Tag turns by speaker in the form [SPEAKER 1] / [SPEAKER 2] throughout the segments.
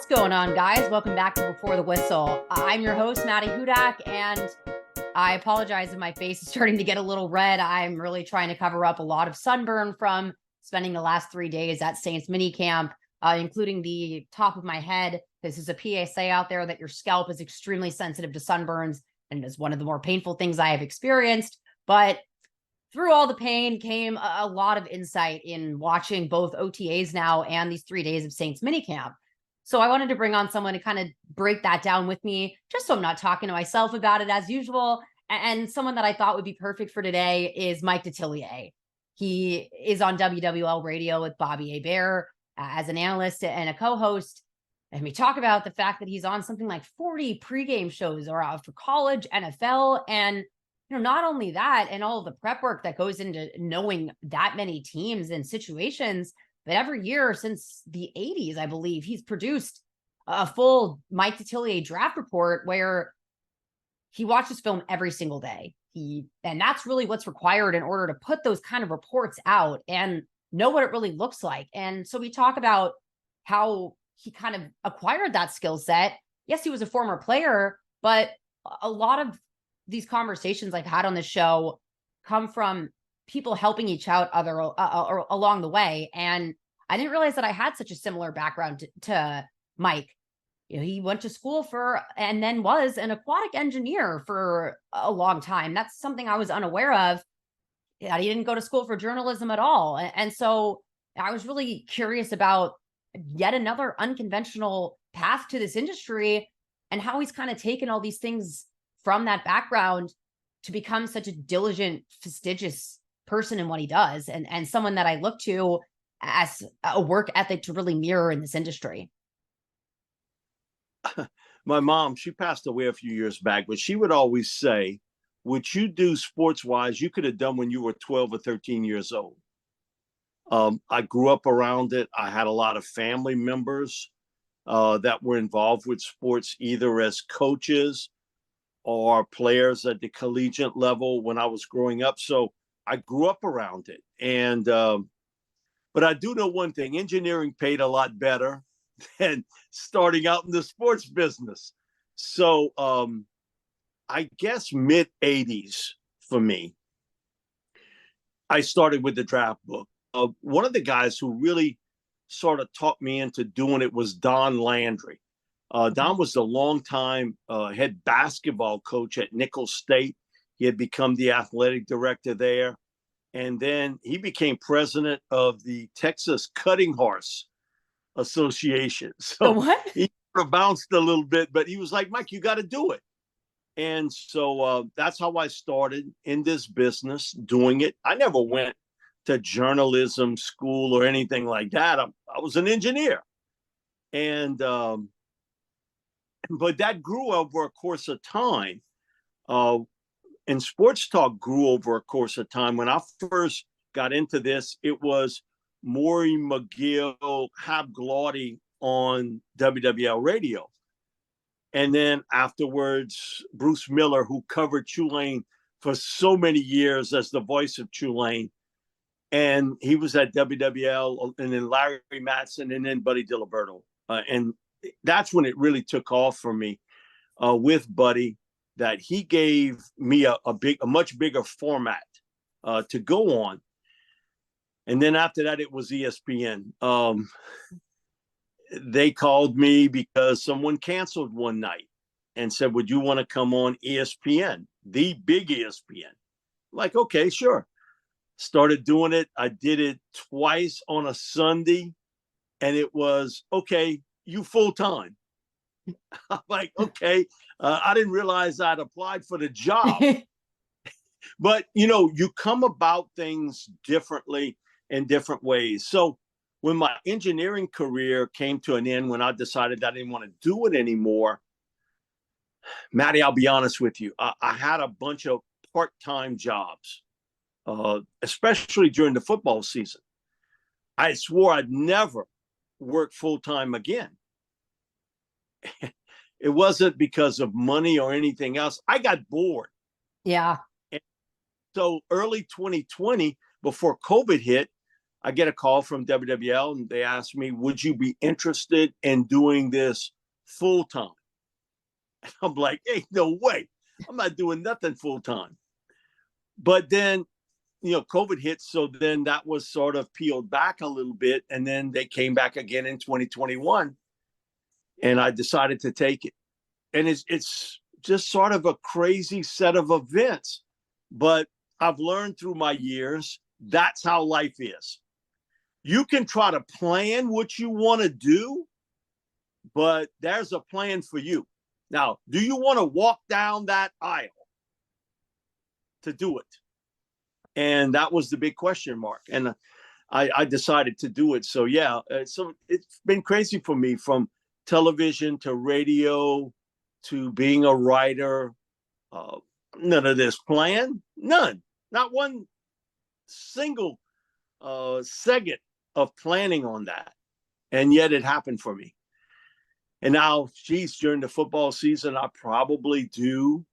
[SPEAKER 1] going on, guys? Welcome back to Before the Whistle. I'm your host, Maddy, and I apologize if my face is starting to get a little red. I'm really trying to cover up a lot of sunburn from spending the last 3 days at Saints minicamp, including the top of my head. This is a PSA out there that your scalp is extremely sensitive to sunburns and is one of the more painful things I have experienced. But through all the pain came a lot of insight in watching both OTAs now and these 3 days of Saints minicamp. So I wanted to bring on someone to kind of break that down with me, just so I'm not talking to myself about it as usual. And someone that I thought would be perfect for today is Mike Detillier. He is on WWL Radio with Bobby Hebert as an analyst and a co-host. And we talk about the fact that he's on something like 40 pregame shows or for college, NFL, and not only that, and all of the prep work that goes into knowing that many teams and situations. But every year since the 80s, I believe, he's produced a full Mike Detillier draft report where he watches film every single day. And that's really what's required in order to put those kind of reports out and know what it really looks like. And so we talk about how he kind of acquired that skill set. Yes, he was a former player, but a lot of these conversations I've had on the show come from people helping each other along the way. And I didn't realize that I had such a similar background to Mike. He went to school and then was an aquatic engineer for a long time. That's something I was unaware of. Yeah, he didn't go to school for journalism at all. And so I was really curious about yet another unconventional path to this industry and how he's kind of taken all these things from that background to become such a diligent, fastidious person in what he does, and someone that I look to as a work ethic to really mirror in this industry.
[SPEAKER 2] My mom, she passed away a few years back, but she would always say, what you do sports-wise, you could have done when you were 12 or 13 years old. I grew up around it. I had a lot of family members that were involved with sports, either as coaches or players at the collegiate level when I was growing up. So I grew up around it. And, but I do know one thing, engineering paid a lot better than starting out in the sports business. So I guess mid 80s for me, I started with the draft book. One of the guys who really sort of taught me into doing it was Don Landry. Don was the longtime head basketball coach at Nicholls State. He had become the athletic director there. And then he became president of the Texas Cutting Horse Association. So
[SPEAKER 1] what?
[SPEAKER 2] He sort of bounced a little bit, but he was like, Mike, you got to do it. And so that's how I started in this business, doing it. I never went to journalism school or anything like that. I was an engineer. And but that grew over a course of time. And sports talk grew over a course of time. When I first got into this, it was Maury McGill, Hab Glaudy on WWL Radio. And then afterwards, Bruce Miller, who covered Tulane for so many years as the voice of Tulane. And he was at WWL, and then Larry Matson, and then Buddy Diliberto. And that's when it really took off for me with Buddy, that he gave me a much bigger format to go on. And then after that, it was ESPN. They called me because someone canceled one night and said, would you want to come on ESPN, the big ESPN? Like, okay, sure. Started doing it. I did it twice on a Sunday, and it was, okay, you full time. I'm like, okay, I didn't realize I'd applied for the job. But, you come about things differently in different ways. So when my engineering career came to an end, when I decided I didn't want to do it anymore, Maddy, I'll be honest with you, I had a bunch of part-time jobs, especially during the football season. I swore I'd never work full-time again. It wasn't because of money or anything else. I got bored.
[SPEAKER 1] Yeah.
[SPEAKER 2] And so early 2020, before COVID hit, I get a call from WWL and they ask me, would you be interested in doing this full time? And I'm like, hey, no way. I'm not doing nothing full time. But then, COVID hit. So then that was sort of peeled back a little bit. And then they came back again in 2021 and I decided to take it. And it's just sort of a crazy set of events. But I've learned through my years, that's how life is. You can try to plan what you want to do, but there's a plan for you. Now, do you want to walk down that aisle to do it? And that was the big question mark. And I decided to do it. So, yeah, so it's been crazy for me, from television to radio to being a writer. None of this planned. None. Not one single second of planning on that. And yet it happened for me. And now, during the football season, I probably do,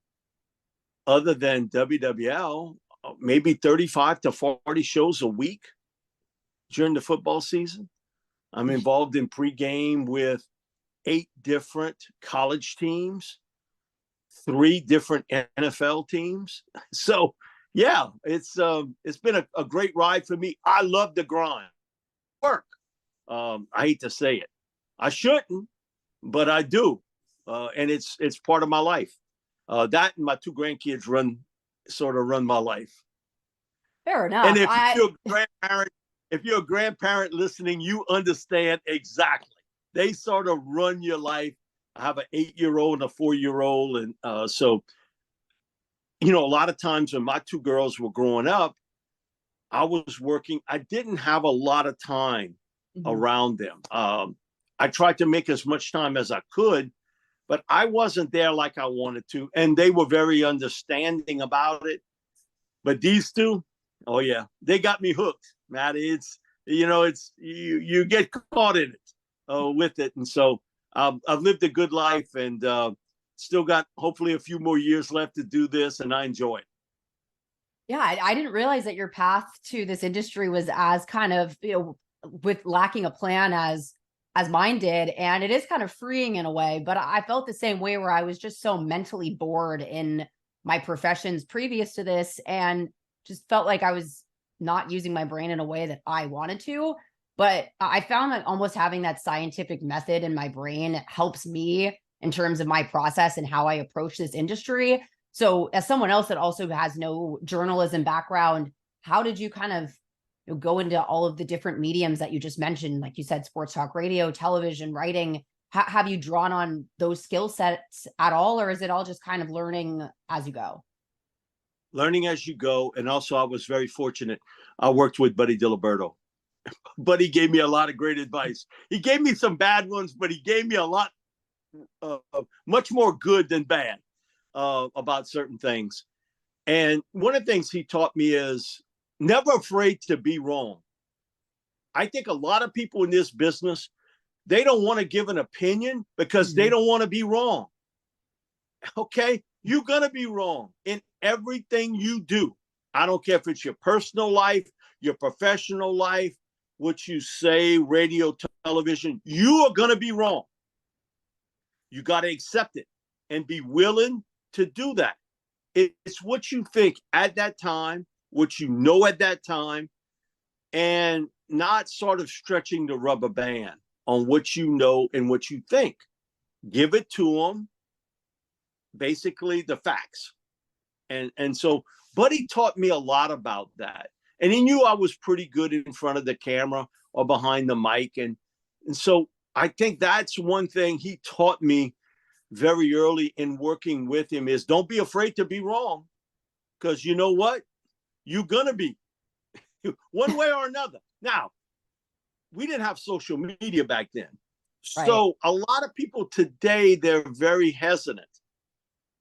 [SPEAKER 2] other than WWL, maybe 35 to 40 shows a week during the football season. I'm involved in pregame with 8 different college teams, 3 different NFL teams. So, yeah, it's been a great ride for me. I love the grind. Work. I hate to say it. I shouldn't, but I do. And it's part of my life. That and my 2 grandkids run my life.
[SPEAKER 1] Fair enough.
[SPEAKER 2] And if you're a grandparent listening, you understand exactly. They sort of run your life. I have an 8-year-old and a 4-year-old. And so, a lot of times when my 2 girls were growing up, I was working. I didn't have a lot of time around them. I tried to make as much time as I could, but I wasn't there like I wanted to. And they were very understanding about it. But these 2, oh yeah, they got me hooked, Maddy. It's, you get caught in it with it. And so I've lived a good life and still got hopefully a few more years left to do this, and I enjoy it.
[SPEAKER 1] Yeah, I didn't realize that your path to this industry was as kind of, with lacking a plan as mine did. And it is kind of freeing in a way, but I felt the same way, where I was just so mentally bored in my professions previous to this and just felt like I was not using my brain in a way that I wanted to. But I found that almost having that scientific method in my brain helps me in terms of my process and how I approach this industry. So as someone else that also has no journalism background, how did you kind of go into all of the different mediums that you just mentioned? Like you said, sports talk radio, television, writing. Have you drawn on those skill sets at all, or is it all just kind of learning as you go?
[SPEAKER 2] Learning as you go. And also I was very fortunate. I worked with Buddy Diliberto. Buddy gave me a lot of great advice. He gave me some bad ones, but he gave me a lot, much more good than bad about certain things. And one of the things he taught me is never afraid to be wrong. I think a lot of people in this business, they don't want to give an opinion because they don't want to be wrong. Okay? You're going to be wrong in everything you do. I don't care if it's your personal life, your professional life, what you say, radio, television, you are going to be wrong. You got to accept it and be willing to do that. It's what you think at that time, what you know at that time, and not sort of stretching the rubber band on what you know and what you think. Give it to them, basically the facts. And so Buddy taught me a lot about that. And he knew I was pretty good in front of the camera or behind the mic. And so I think that's one thing he taught me very early in working with him is don't be afraid to be wrong. Because you know what? You're going to be one way or another. Now, we didn't have social media back then. Right. So a lot of people today, they're very hesitant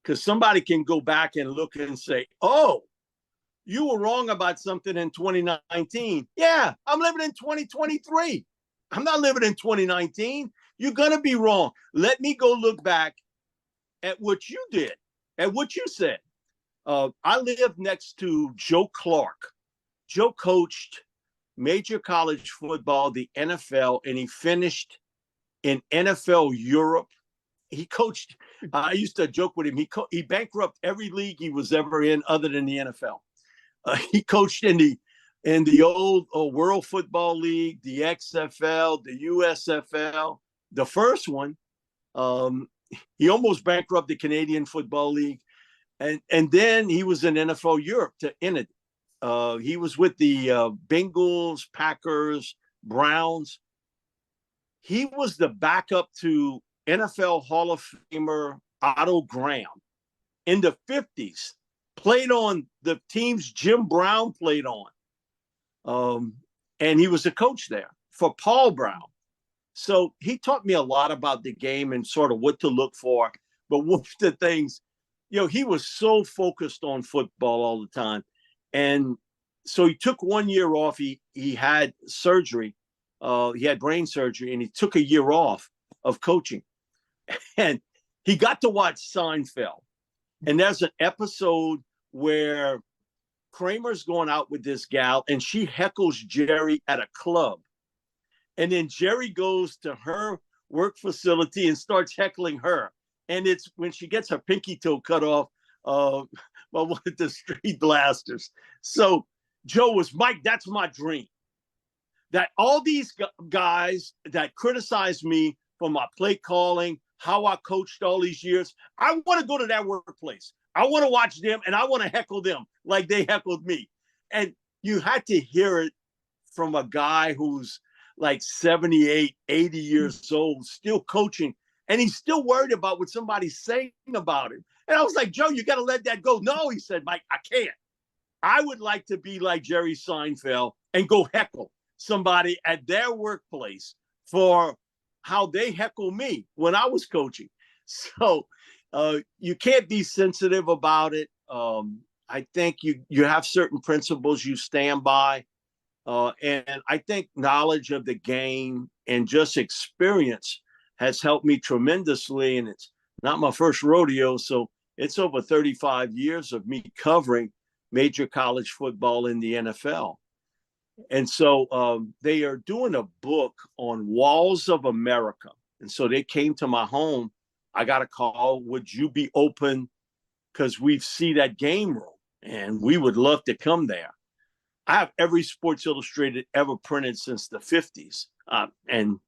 [SPEAKER 2] because somebody can go back and look and say, oh, you were wrong about something in 2019. Yeah, I'm living in 2023. I'm not living in 2019. You're going to be wrong. Let me go look back at what you did, at what you said. I lived next to Joe Clark. Joe coached major college football, the NFL, and he finished in NFL Europe. He coached. I used to joke with him. He bankrupted every league he was ever in, other than the NFL. He coached in the old World Football League, the XFL, the USFL, the first one. He almost bankrupted the Canadian Football League, and then he was in NFL Europe to end it. He was with the Bengals, Packers, Browns. He was the backup to NFL Hall of Famer Otto Graham in the 50s, played on the teams Jim Brown played on. And he was a coach there for Paul Brown. So he taught me a lot about the game and sort of what to look for. But one of the things, he was so focused on football all the time. And so he took 1 year off. He had surgery. He had brain surgery, and he took a year off of coaching. And he got to watch Seinfeld. And there's an episode where Kramer's going out with this gal, and she heckles Jerry at a club. And then Jerry goes to her work facility and starts heckling her. And it's when she gets her pinky toe cut off by one of the street blasters. So Joe was, Mike, that's my dream. That all these guys that criticize me for my play calling, how I coached all these years, I want to go to that workplace. I want to watch them, and I want to heckle them like they heckled me. And you had to hear it from a guy who's like 78, 80 years old, still coaching, and he's still worried about what somebody's saying about him. And I was like, Joe, you got to let that go. No, he said, Mike, I can't. I would like to be like Jerry Seinfeld and go heckle somebody at their workplace for how they heckle me when I was coaching. So you can't be sensitive about it. I think you have certain principles you stand by. And I think knowledge of the game and just experience has helped me tremendously. And it's not my first rodeo. So it's over 35 years of me covering major college football in the NFL. And so they are doing a book on Walls of America. And so they came to my home. I got a call. Would you be open? Because we see that game room and we would love to come there. I have every Sports Illustrated ever printed since the 50s, and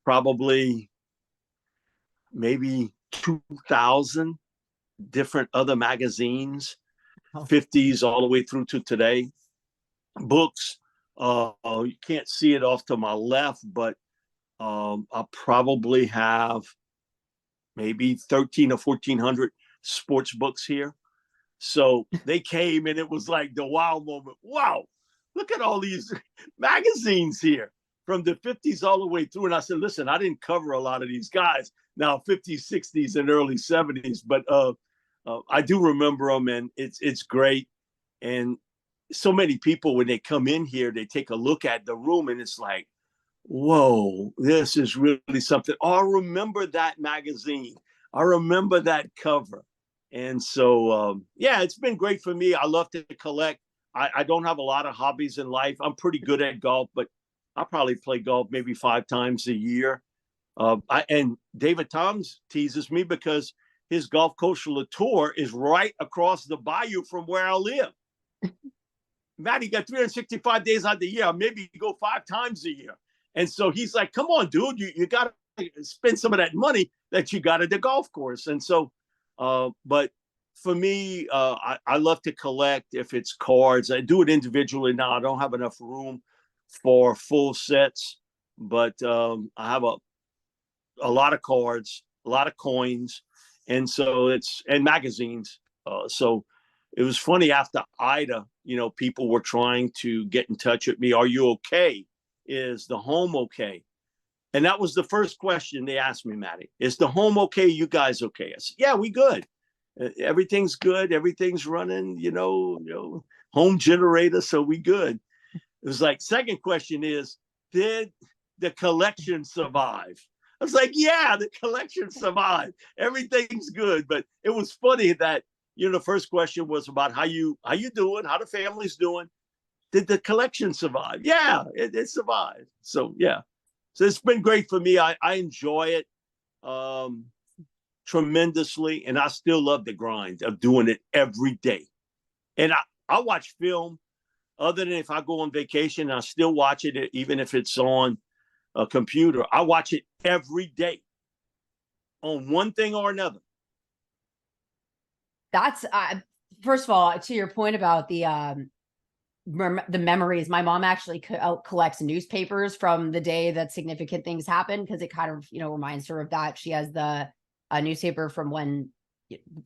[SPEAKER 2] probably maybe 2,000 different other magazines, 50s all the way through to today. Books, you can't see it off to my left, but I probably have maybe 13 or 1,400 sports books here. So they came and it was like the wow moment. Wow, look at all these magazines here from the 50s all the way through. And I said, listen, I didn't cover a lot of these guys now, 50s, 60s, and early 70s, but I do remember them, and it's great. And so many people, when they come in here, they take a look at the room and it's like, whoa, this is really something. Oh, I remember that magazine. I remember that cover. And so, it's been great for me. I love to collect. I don't have a lot of hobbies in life. I'm pretty good at golf, but I probably play golf maybe 5 times a year. And David Toms teases me because his golf course Latour is right across the bayou from where I live. Maddy got 365 days out of the year. Maybe you go 5 times a year. And so he's like, come on, dude, you got to spend some of that money that you got at the golf course. And so, but for me, I love to collect if it's cards. I do it individually now. I don't have enough room for full sets, but I have a lot of cards, a lot of coins. And so and magazines. So it was funny after Ida, people were trying to get in touch with me. Are you okay? Is the home okay? And that was the first question they asked me, Maddy. Is the home okay? You guys okay? I said, yeah, we good. Everything's good. Everything's running, home generator. So we good. It was like, second question is, did the collection survive? I was like, yeah, the collection survived. Everything's good. But it was funny that, the first question was about how you doing, how the family's doing. did the collection survive? Yeah, it survived. So yeah, so it's been great for me. I enjoy it tremendously, and I still love the grind of doing it every day. And I watch film other than if I go on vacation. I still watch it, even if it's on a computer. I watch it every day on one thing or another.
[SPEAKER 1] That's first of all, to your point about the memories. My mom actually collects newspapers from the day that significant things happen, because it kind of, reminds her of that. She has the newspaper from when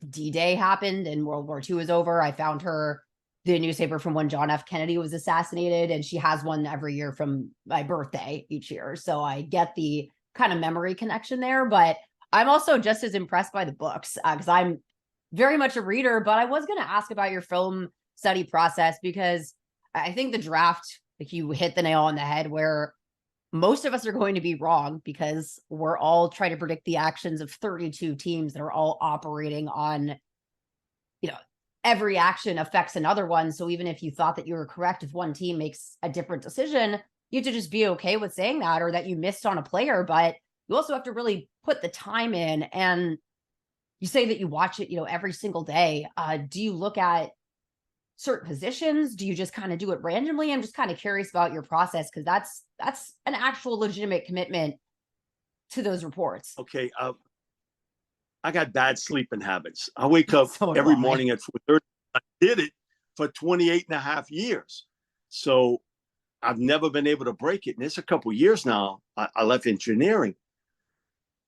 [SPEAKER 1] D-Day happened and World War II was over. I found her the newspaper from when John F. Kennedy was assassinated, and she has one every year from my birthday each year. So I get the kind of memory connection there, but I'm also just as impressed by the books, because I'm very much a reader. But I was going to ask about your film study process, because I think the draft, like, you hit the nail on the head, where most of us are going to be wrong, because we're all trying to predict the actions of 32 teams that are all operating on, every action affects another one. So even if you thought that you were correct, if one team makes a different decision, you have to just be okay with saying that, or that you missed on a player. But you also have to really put the time in. And you say that you watch it, every single day. Do you look at certain positions? Do you just kind of do it randomly? I'm just kind of curious about your process, because that's an actual legitimate commitment to those reports.
[SPEAKER 2] Okay. I got bad sleeping habits. I wake up every morning at 4:30. I did it for 28 and a half years. So I've never been able to break it. And it's a couple of years now. I left engineering.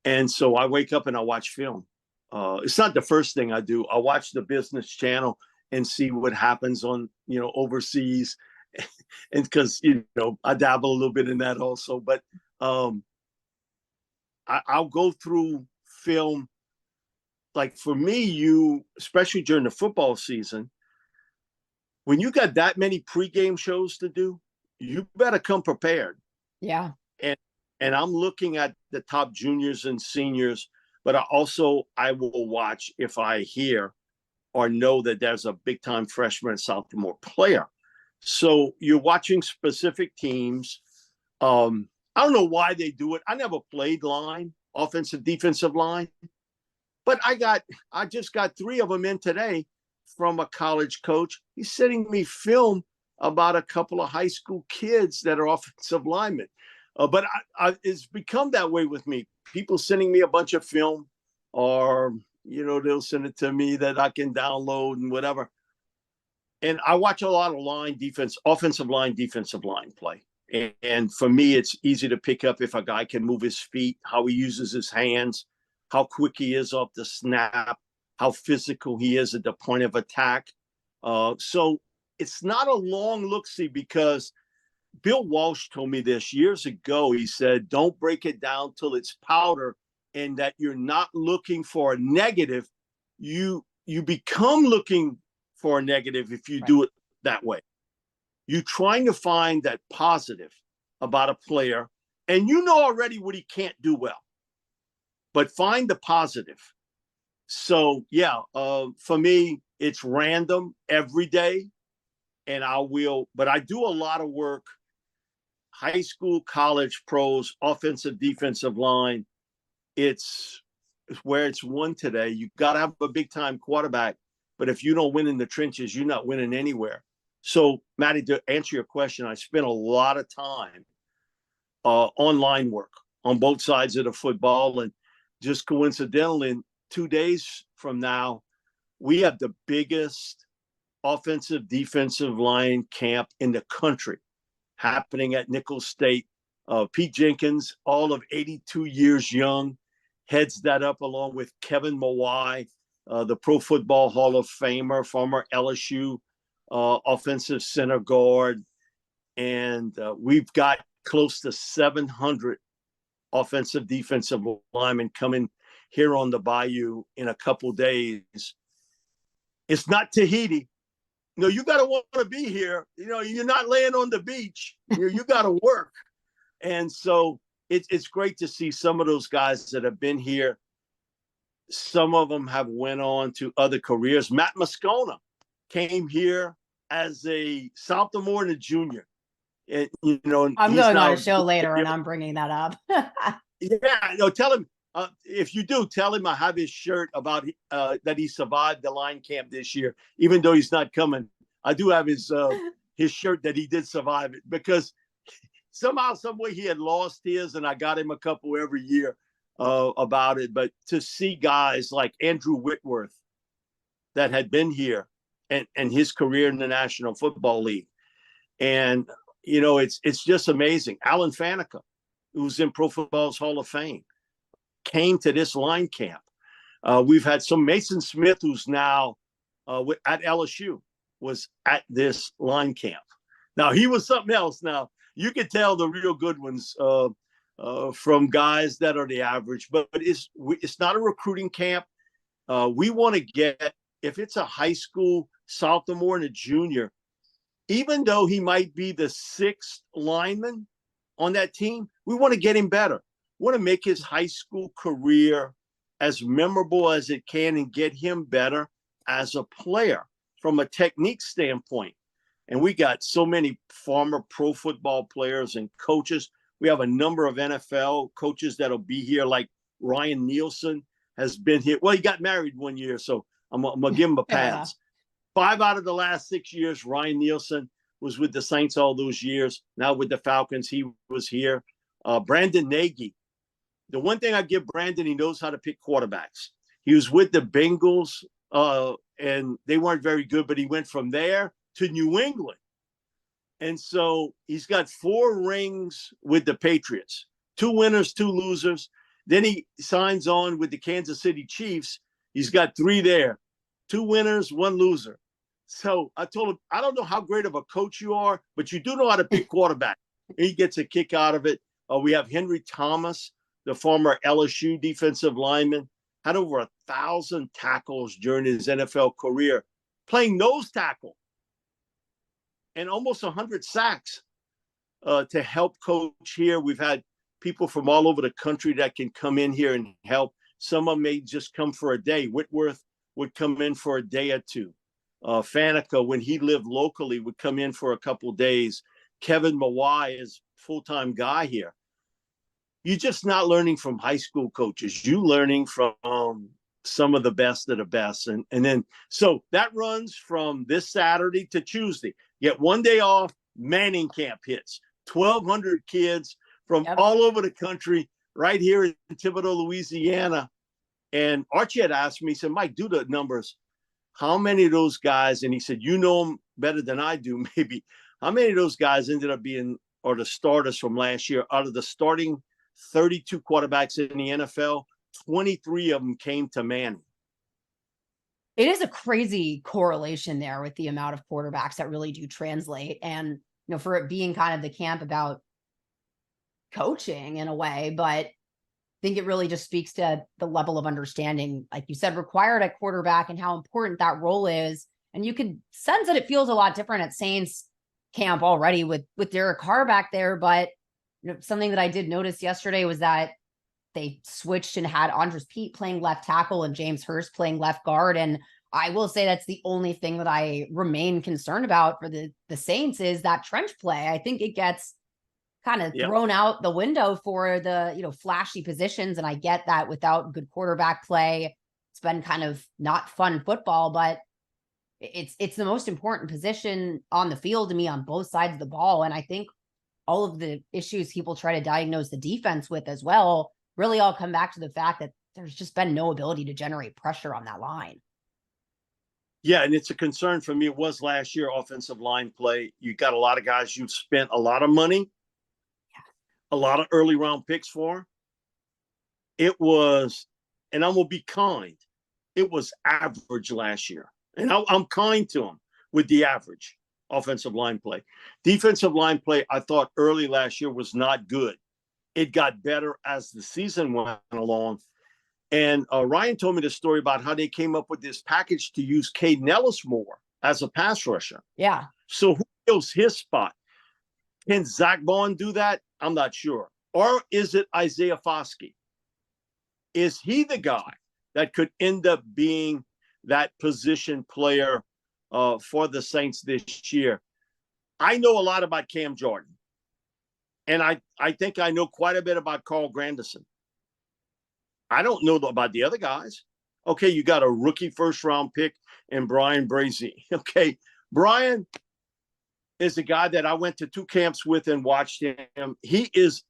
[SPEAKER 2] And so I wake up and I watch film. It's not the first thing I do. I watch the business channel and see what happens on, overseas. And because, I dabble a little bit in that also. But I'll go through film. Like for me, especially during the football season, when you got that many pregame shows to do, you better come prepared.
[SPEAKER 1] Yeah.
[SPEAKER 2] And I'm looking at the top juniors and seniors, but I will watch if I hear or know that there's a big time freshman sophomore player. So you're watching specific teams. I don't know why they do it. I never played line, offensive, defensive line. But I just got 3 of them in today from a college coach. He's sending me film about a couple of high school kids that are offensive linemen. But it's become that way with me. People sending me a bunch of film, or, they'll send it to me that I can download and whatever. And I watch a lot of offensive line, defensive line play. And for me, it's easy to pick up if a guy can move his feet, how he uses his hands, how quick he is off the snap, how physical he is at the point of attack. So it's not a long look-see, because Bill Walsh told me this years ago. He said, don't break it down till it's powder, and that you're not looking for a negative. You become looking for a negative if you do it that way. You're trying to find that positive about a player, and already what he can't do well. But find the positive. So, for me, it's random every day. And but I do a lot of work, high school, college, pros, offensive, defensive line. It's where it's won today. You got to have a big time quarterback. But if you don't win in the trenches, you're not winning anywhere. So, Maddy, to answer your question, I spent a lot of time online work on both sides of the football. And just coincidentally, 2 days from now, we have the biggest offensive defensive line camp in the country happening at Nicholls State. Pete Jenkins, all of 82 years young, heads that up along with Kevin Mawai, the Pro Football Hall of Famer, former LSU offensive center guard. And we've got close to 700 offensive defensive linemen coming here on the Bayou in a couple days. It's not Tahiti. You got to want to be here. You're not laying on the beach. You got to work. And so it's great to see some of those guys that have been here. Some of them have went on to other careers. Matt Moscona came here as a sophomore and a junior. And, you know,
[SPEAKER 1] I'm
[SPEAKER 2] he's
[SPEAKER 1] going on
[SPEAKER 2] now,
[SPEAKER 1] a show later and I'm bringing that up.
[SPEAKER 2] yeah, no, tell him, if you do, tell him I have his shirt about that he survived the line camp this year, even though he's not coming. I do have his shirt that he did survive it, because somehow, some way he had lost his, and I got him a couple every year about it. But to see guys like Andrew Whitworth that had been here and his career in the National Football League, and you know, it's just amazing. Alan Faneca, who's in Pro Football's Hall of Fame, came to this line camp. We've had some Mason Smith, who's now at LSU, was at this line camp. Now, he was something else. Now, you could tell the real good ones from guys that are the average, but it's not a recruiting camp. We want to get, if it's a high school sophomore and a junior, even though he might be the sixth lineman on that team, we want to get him better. We want to make his high school career as memorable as it can and get him better as a player from a technique standpoint. And we got so many former pro football players and coaches. We have a number of NFL coaches that'll be here, like Ryan Nielsen has been here. Well, he got married one year, so I'm going to give him a pass. 5 out of the last 6 years, Ryan Nielsen was with the Saints all those years. Now with the Falcons, he was here. Brandon Nagy. The one thing I give Brandon, he knows how to pick quarterbacks. He was with the Bengals, and they weren't very good, but he went from there to New England. And so he's got 4 rings with the Patriots, 2 winners, 2 losers. Then he signs on with the Kansas City Chiefs. He's got 3 there, 2 winners, 1 loser. So I told him, I don't know how great of a coach you are, but you do know how to pick quarterback. He gets a kick out of it. We have Henry Thomas, the former LSU defensive lineman, had over 1,000 tackles during his NFL career, playing nose tackle, and almost 100 sacks to help coach here. We've had people from all over the country that can come in here and help. Some of them may just come for a day. Whitworth would come in for a day or 2. Faneca, when he lived locally, would come in for a couple days. Kevin Mawai is full-time guy here. You're just not learning from high school coaches. You're learning from some of the best of the best. And then, so that runs from this Saturday to Tuesday. Get 1 day off, Manning camp hits. 1,200 kids from all over the country, right here in Thibodaux, Louisiana. And Archie had asked me, he said, Mike, do the numbers. How many of those guys, and he said, you know them better than I do, maybe. How many of those guys ended up being, or the starters from last year, out of the starting 32 quarterbacks in the NFL, 23 of them came to Manning.
[SPEAKER 1] It is a crazy correlation there with the amount of quarterbacks that really do translate. And, you know, for it being kind of the camp about coaching in a way, but I think it really just speaks to the level of understanding, like you said, required at quarterback and how important that role is. And you could sense that it feels a lot different at Saints camp already with Derek Carr back there. But you know, something that I did notice yesterday was that they switched and had Andres Pete playing left tackle and James Hurst playing left guard. And I will say that's the only thing that I remain concerned about for the Saints is that trench play. I think it gets kind of thrown out the window for the, you know, flashy positions. And I get that without good quarterback play, it's been kind of not fun football, but it's the most important position on the field to me on both sides of the ball. And I think all of the issues people try to diagnose the defense with as well really all come back to the fact that there's just been no ability to generate pressure on that line.
[SPEAKER 2] Yeah, and it's a concern for me. It was last year, offensive line play. You got a lot of guys you've spent a lot of money, a lot of early round picks for. It was, and I'm going to be kind, it was average last year. And I'm kind to them with the average offensive line play. Defensive line play, I thought early last year was not good. It got better as the season went along. And Ryan told me the story about how they came up with this package to use Caden Ellis more as a pass rusher.
[SPEAKER 1] Yeah.
[SPEAKER 2] So who fills his spot? Can Zach Bond do that? I'm not sure. Or is it Isaiah Foskey? Is he the guy that could end up being that position player for the Saints this year. I know a lot about Cam Jordan, and I think I know quite a bit about Carl Granderson. I don't know about the other guys. Okay, you got a rookie first-round pick in Brian Brazy. Okay, Brian is a guy that I went to 2 camps with and watched him. He is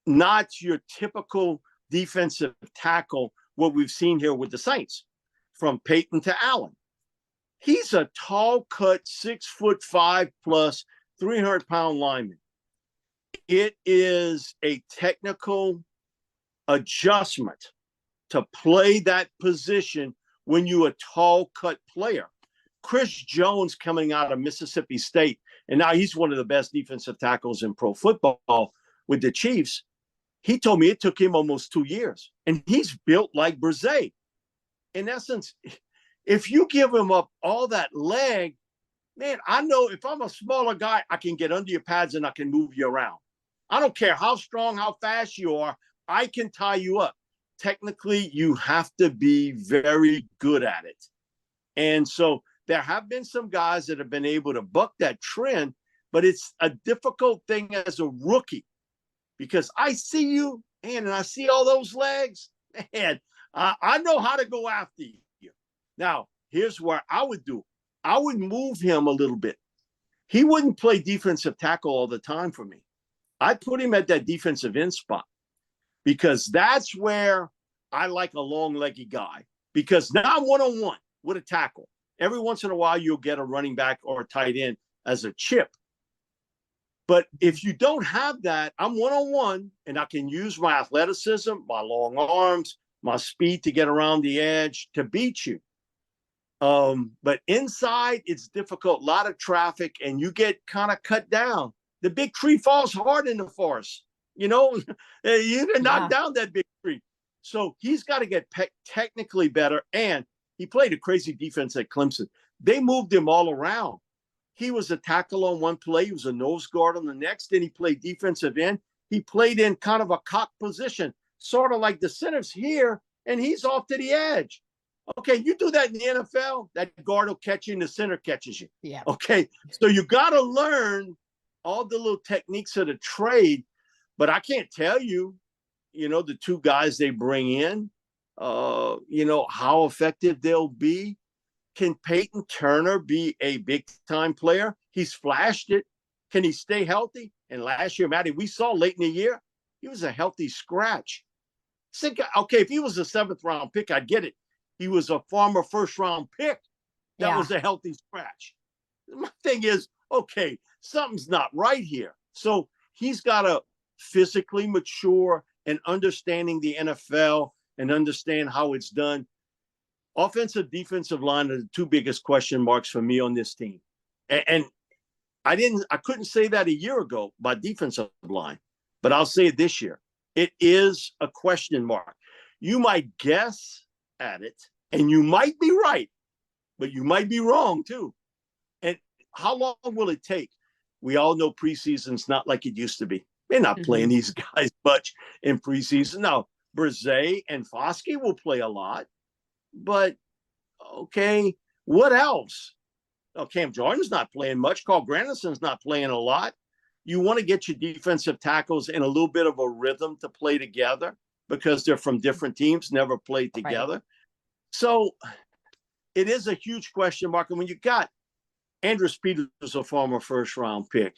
[SPEAKER 2] not your typical defensive tackle, what we've seen here with the Saints, from Peyton to Allen. He's a tall cut, 6'5" plus 300-pound lineman. It is a technical adjustment to play that position when you're a tall cut player. Chris Jones coming out of Mississippi State, and now he's one of the best defensive tackles in pro football with the Chiefs. He told me it took him almost 2 years, and he's built like Brzee. In essence, if you give him up all that leg, man, I know if I'm a smaller guy, I can get under your pads and I can move you around. I don't care how strong, how fast you are, I can tie you up. Technically, you have to be very good at it. And so there have been some guys that have been able to buck that trend, but it's a difficult thing as a rookie because I see you, man, and I see all those legs, man, I know how to go after you. Now, here's where I would do. I would move him a little bit. He wouldn't play defensive tackle all the time for me. I'd put him at that defensive end spot because that's where I like a long-legged guy because now I'm one-on-one with a tackle. Every once in a while, you'll get a running back or a tight end as a chip. But if you don't have that, I'm one-on-one, and I can use my athleticism, my long arms, my speed to get around the edge to beat you. But inside, it's difficult, a lot of traffic, and you get kind of cut down. The big tree falls hard in the forest. You know, you can knock down that big tree. So he's got to get technically better, and he played a crazy defense at Clemson. They moved him all around. He was a tackle on one play. He was a nose guard on the next. Then he played defensive end. He played in kind of a cock position, sort of like the center's here, and he's off to the edge. Okay, you do that in the NFL, that guard will catch you and the center catches you.
[SPEAKER 1] Yeah.
[SPEAKER 2] Okay, so you got to learn all the little techniques of the trade, but I can't tell you, you know, the 2 guys they bring in, you know, how effective they'll be. Can Peyton Turner be a big-time player? He's flashed it. Can he stay healthy? And last year, Maddy, we saw late in the year, he was a healthy scratch. Okay, if he was a 7th-round pick, I'd get it. He was a former first-round pick. That was a healthy scratch. My thing is, okay, something's not right here. So he's got to physically mature and understanding the NFL and understand how it's done. Offensive, defensive line are the 2 biggest question marks for me on this team. And I couldn't say that a year ago about defensive line, but I'll say it this year. It is a question mark. You might guess at it and you might be right, but you might be wrong too. And how long will it take? We all know preseason's not like it used to be. They're not playing these guys much in preseason. Now, Brzee and Foskey will play a lot. But, okay, what else? Oh, Cam Jordan's not playing much. Carl Granderson's not playing a lot. You want to get your defensive tackles in a little bit of a rhythm to play together because they're from different teams, never played together. Right. So it is a huge question mark. And when you got Andrus Peters, a former first-round pick,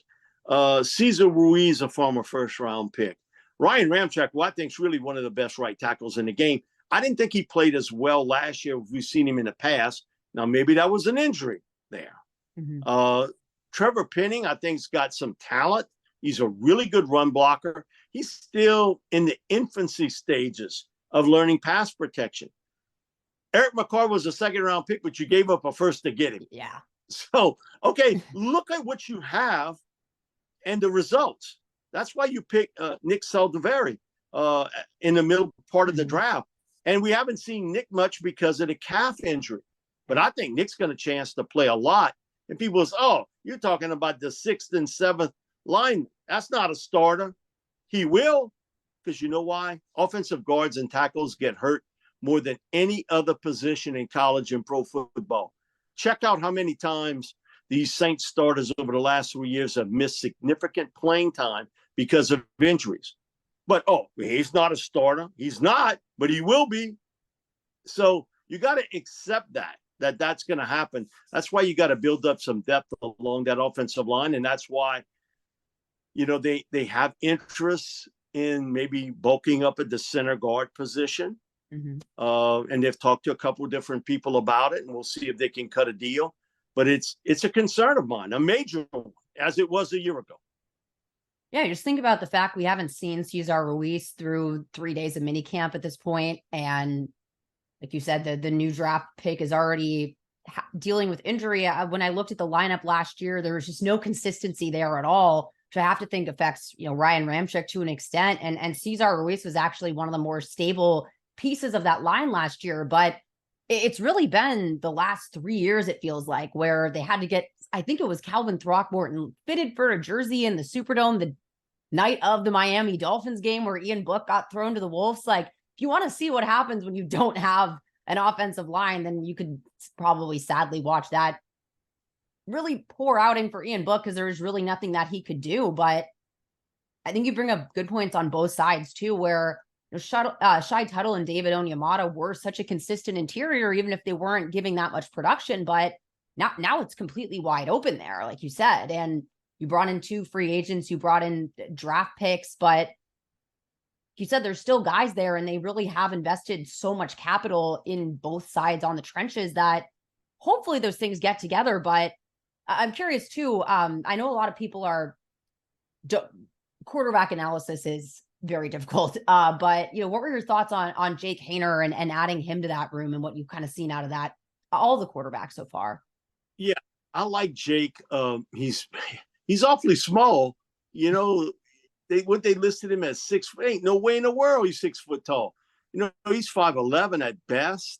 [SPEAKER 2] Cesar Ruiz, a former first-round pick, Ryan Ramczyk, who I think is really one of the best right tackles in the game. I didn't think he played as well last year. We've seen him in the past. Now, maybe that was an injury there. Trevor Penning, I think, has got some talent. He's a really good run blocker. He's still in the infancy stages of learning pass protection. Eric McCoy was a 2nd-round pick, but you gave up a 1st to get him.
[SPEAKER 1] Yeah.
[SPEAKER 2] So, okay, look at what you have and the results. That's why you picked Nick Saldiveri in the middle part of the draft. And we haven't seen Nick much because of the calf injury. But I think Nick's got a chance to play a lot. And people say, oh, you're talking about the 6th and 7th line. That's not a starter. He will, because you know why? Offensive guards and tackles get hurt more than any other position in college and pro football. check out how many times these Saints starters over the last 3 years have missed significant playing time because of injuries. But, he's not a starter. He's not, but he will be. So you got to accept that's going to happen. That's why you got to build up some depth along that offensive line. And that's why, they have interest in maybe bulking up at the center guard position. Mm-hmm. And they've talked to a couple of different people about it, and we'll see if they can cut a deal. But it's a concern of mine, a major one, as it was a year ago.
[SPEAKER 1] Yeah, just think about the fact we haven't seen Cesar Ruiz through 3 days of minicamp at this point. And like you said, the new draft pick is already dealing with injury. When I looked at the lineup last year, there was just no consistency there at all, which I have to think affects, Ryan Ramczyk to an extent. And Cesar Ruiz was actually one of the more stable pieces of that line last year. But it's really been the last 3 years, it feels like, where they had to get, I think it was Calvin Throckmorton fitted for a jersey in the Superdome the night of the Miami Dolphins game where Ian Book got thrown to the Wolves. Like, if you want to see what happens when you don't have an offensive line, then you could probably sadly watch that really poor outing for Ian Book, because there was really nothing that he could do. But I think you bring up good points on both sides too, where Shai Tuttle and David Onyemata were such a consistent interior, even if they weren't giving that much production. But now it's completely wide open there, like you said. And you brought in 2 free agents, you brought in draft picks, but you said there's still guys there, and they really have invested so much capital in both sides on the trenches that hopefully those things get together. But I'm curious too. I know a lot of people quarterback analysis is very difficult. But what were your thoughts on Jake Haener and adding him to that room, and what you've kind of seen out of that, all the quarterbacks so far?
[SPEAKER 2] Yeah, I like Jake. He's awfully small. They listed him as 6 foot. Ain't no way in the world he's 6 foot tall. He's 5'11" at best.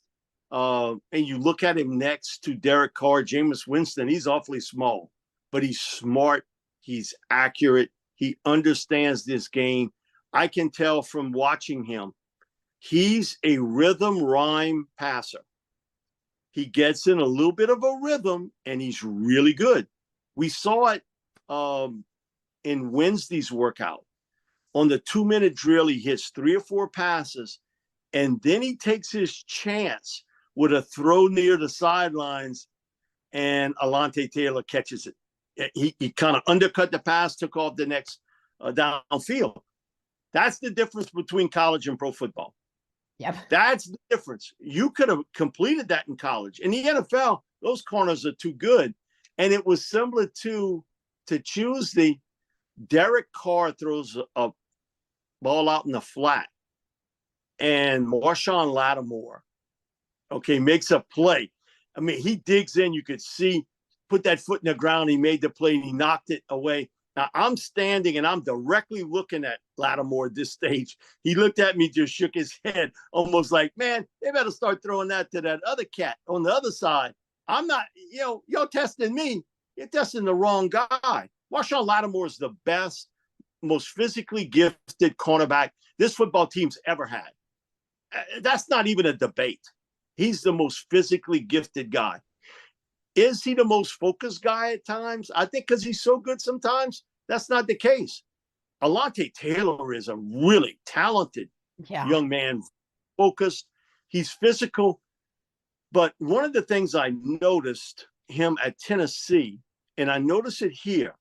[SPEAKER 2] And you look at him next to Derek Carr, Jameis Winston, he's awfully small, but he's smart. He's accurate. He understands this game. I can tell from watching him, he's a rhythm rhyme passer. He gets in a little bit of a rhythm, and he's really good. We saw it in Wednesday's workout. On the 2-minute drill, he hits 3 or 4 passes, and then he takes his chance with a throw near the sidelines, and Alontae Taylor catches it. He kind of undercut the pass, took off the next downfield. That's the difference between college and pro football.
[SPEAKER 1] Yep.
[SPEAKER 2] That's the difference. You could have completed that in college. In the NFL, those corners are too good. And it was similar to Tuesday. Derek Carr throws a ball out in the flat, and Marshawn Lattimore, makes a play. I mean, he digs in. You could see, put that foot in the ground. He made the play, and he knocked it away. Now, I'm standing, and I'm directly looking at Lattimore at this stage. He looked at me, just shook his head, almost like, man, they better start throwing that to that other cat on the other side. I'm not, you're testing me. You're testing the wrong guy. Marshawn Lattimore is the best, most physically gifted cornerback this football team's ever had. That's not even a debate. He's the most physically gifted guy. Is he the most focused guy at times? I think because he's so good sometimes, that's not the case. Alontae Taylor is a really talented young man, focused. He's physical. But one of the things I noticed him at Tennessee, and I notice it here,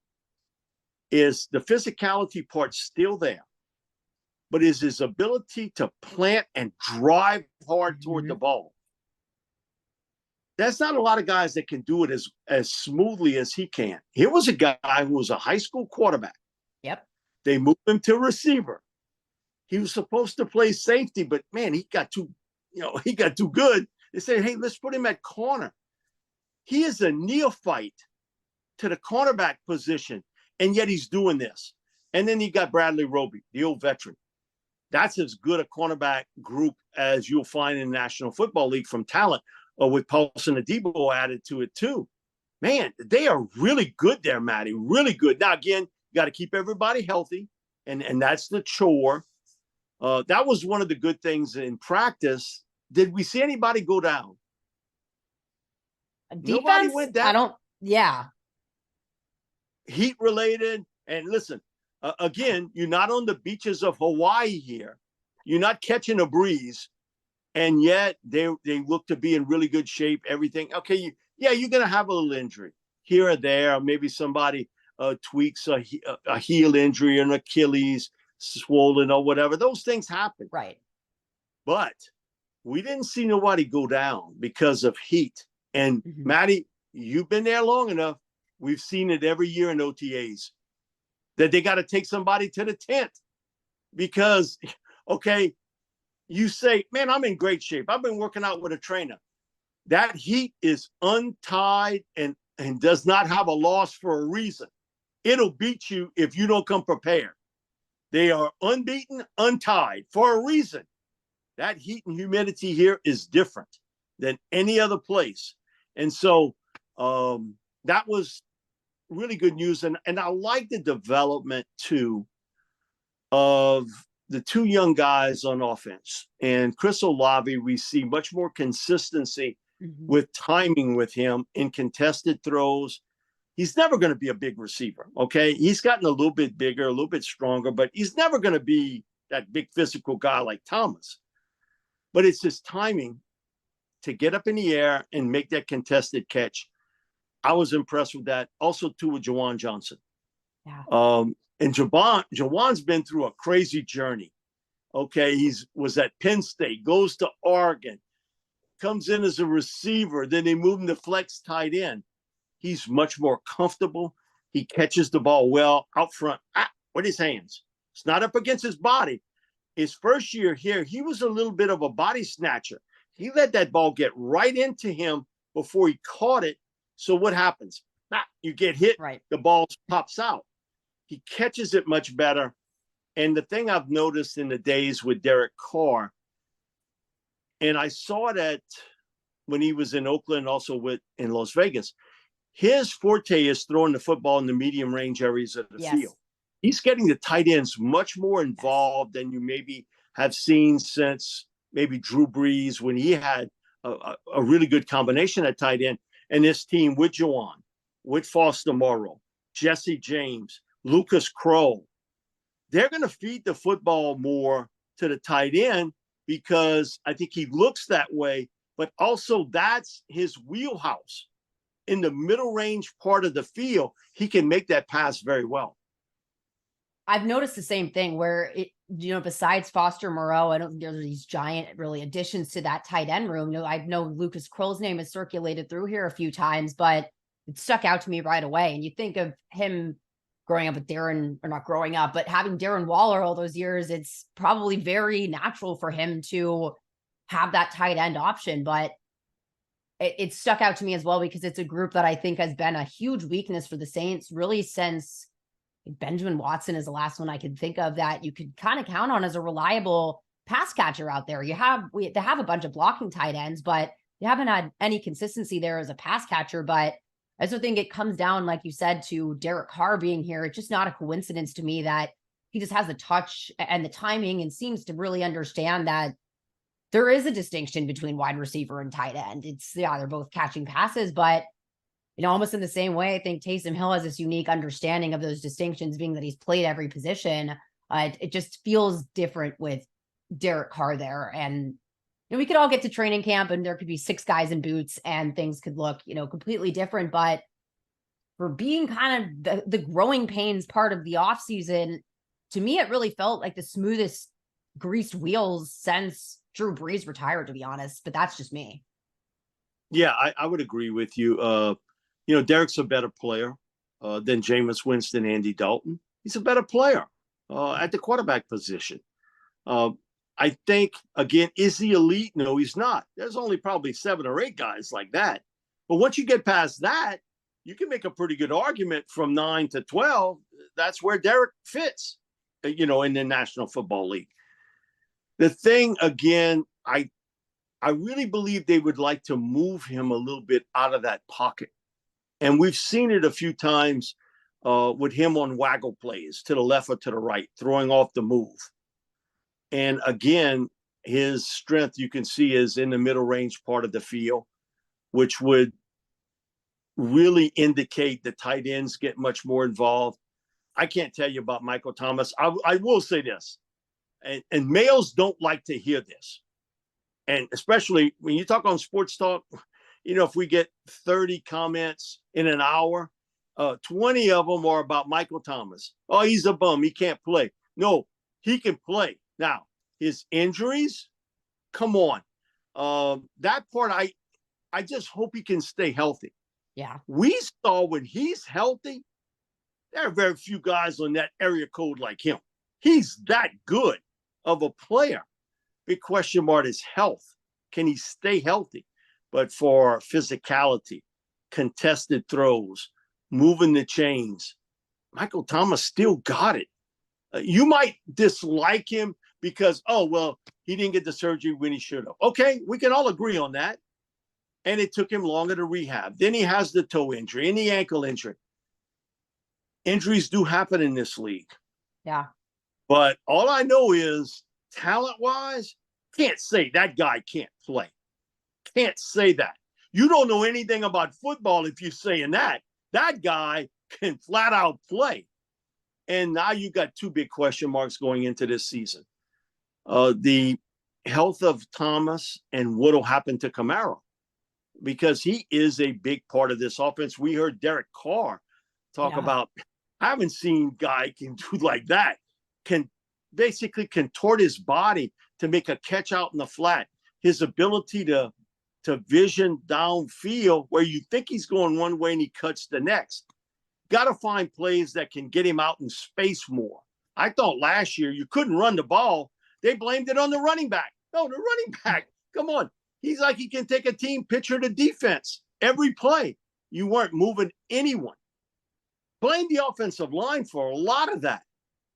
[SPEAKER 2] is the physicality part still there, but is his ability to plant and drive hard toward the ball. That's not a lot of guys that can do it as smoothly as he can. Here was a guy who was a high school quarterback.
[SPEAKER 1] Yep.
[SPEAKER 2] They moved him to receiver. He was supposed to play safety, but man, he got too good. They said, hey, let's put him at corner. He is a neophyte to the cornerback position, and yet he's doing this. And then you got Bradley Roby, the old veteran. That's as good a cornerback group as you'll find in the National Football League from talent, with Paulson Adebo added to it too. Man, they are really good there, Maddy, really good. Now, again, you got to keep everybody healthy, and that's the chore. That was one of the good things in practice. Did we see anybody go down? Nobody
[SPEAKER 1] Defense?
[SPEAKER 2] went down.
[SPEAKER 1] I don't. Yeah.
[SPEAKER 2] Heat related. And listen, again, you're not on the beaches of Hawaii here. You're not catching a breeze. And yet they look to be in really good shape. Everything. Okay. You're going to have a little injury here or there. Maybe somebody tweaks a heel injury, an Achilles swollen or whatever. Those things happen.
[SPEAKER 1] Right.
[SPEAKER 2] But we didn't see nobody go down because of heat. And Maddy, you've been there long enough. We've seen it every year in OTAs that they got to take somebody to the tent because, okay, you say, man, I'm in great shape. I've been working out with a trainer. That heat is untied and does not have a loss for a reason. It'll beat you if you don't come prepared. They are unbeaten, untied for a reason. That heat and humidity here is different than any other place. And so that was really good news. And I like the development, too, of the two young guys on offense. And Chris Olave, we see much more consistency with timing with him in contested throws. He's never going to be a big receiver, okay? He's gotten a little bit bigger, a little bit stronger, but he's never going to be that big physical guy like Thomas. But it's his timing to get up in the air and make that contested catch. I was impressed with that. Also, too, with Jawan Johnson.
[SPEAKER 1] Yeah.
[SPEAKER 2] And Jawan's been through a crazy journey. Okay, was at Penn State, goes to Oregon, comes in as a receiver, then they move him to flex tight end. He's much more comfortable. He catches the ball well out front with his hands. It's not up against his body. His first year here, he was a little bit of a body snatcher. He let that ball get right into him before he caught it. So what happens? You get hit,
[SPEAKER 1] right.
[SPEAKER 2] The ball pops out. He catches it much better. And the thing I've noticed in the days with Derek Carr, and I saw that when he was in Oakland, also in Las Vegas, his forte is throwing the football in the medium range areas of the field. He's getting the tight ends much more involved than you maybe have seen since maybe Drew Brees, when he had a really good combination at tight end. And this team with Jawan, with Foster Morrow, Jesse James, Lucas Crow, they're going to feed the football more to the tight end because I think he looks that way, but also that's his wheelhouse. In the middle range part of the field, he can make that pass very well.
[SPEAKER 1] I've noticed the same thing where besides Foster Moreau, I don't think there's these giant really additions to that tight end room. I know Lucas Crow's name has circulated through here a few times, but it stuck out to me right away. And you think of him growing up with Darren, or not growing up, but having Darren Waller all those years, it's probably very natural for him to have that tight end option. But it stuck out to me as well because it's a group that I think has been a huge weakness for the Saints really since Benjamin Watson is the last one I could think of that you could kind of count on as a reliable pass catcher out there. They have a bunch of blocking tight ends, but they haven't had any consistency there as a pass catcher. But I also think it comes down, like you said, to Derek Carr being here. It's just not a coincidence to me that he just has the touch and the timing and seems to really understand that there is a distinction between wide receiver and tight end. They're both catching passes, but almost in the same way, I think Taysom Hill has this unique understanding of those distinctions, being that he's played every position. It just feels different with Derek Carr there. And we could all get to training camp and there could be 6 guys in boots and things could look, completely different. But for being kind of the growing pains part of the offseason, to me, it really felt like the smoothest greased wheels since Drew Brees retired, to be honest. But that's just me.
[SPEAKER 2] Yeah, I would agree with you. Derek's a better player than Jameis Winston, Andy Dalton. He's a better player at the quarterback position. I think, again, is he elite? No, he's not. There's only probably 7 or 8 guys like that. But once you get past that, you can make a pretty good argument from 9 to 12. That's where Derek fits, in the National Football League. The thing, again, I really believe they would like to move him a little bit out of that pocket. And we've seen it a few times with him on waggle plays to the left or to the right, throwing off the move. And again, his strength you can see is in the middle range part of the field, which would really indicate the tight ends get much more involved. I can't tell you about Michael Thomas. I will say this, and males don't like to hear this. And especially when you talk on sports talk, if we get 30 comments in an hour, 20 of them are about Michael Thomas. Oh, he's a bum. He can't play. No, he can play. Now, his injuries, come on. That part, I just hope he can stay healthy.
[SPEAKER 1] Yeah.
[SPEAKER 2] We saw when he's healthy, there are very few guys on that area code like him. He's that good of a player. Big question mark is health. Can he stay healthy? But for physicality, contested throws, moving the chains, Michael Thomas still got it. You might dislike him because, he didn't get the surgery when he should have. Okay, we can all agree on that. And it took him longer to rehab. Then he has the toe injury and the ankle injury. Injuries do happen in this league.
[SPEAKER 1] Yeah.
[SPEAKER 2] But all I know is, talent-wise, can't say that guy can't play. Can't say that. You don't know anything about football if you're saying that. That guy can flat out play. And now you got two big question marks going into this season. The health of Thomas and what will happen to Kamara, because he is a big part of this offense. We heard Derek Carr talk about, I haven't seen guy can do like that, can basically contort his body to make a catch out in the flat. His ability to vision downfield where you think he's going one way and he cuts the next. Got to find plays that can get him out in space more. I thought last year you couldn't run the ball. They blamed it on the running back. No, the running back, come on. He's like he can take a team picture to defense every play. You weren't moving anyone. Blame the offensive line for a lot of that.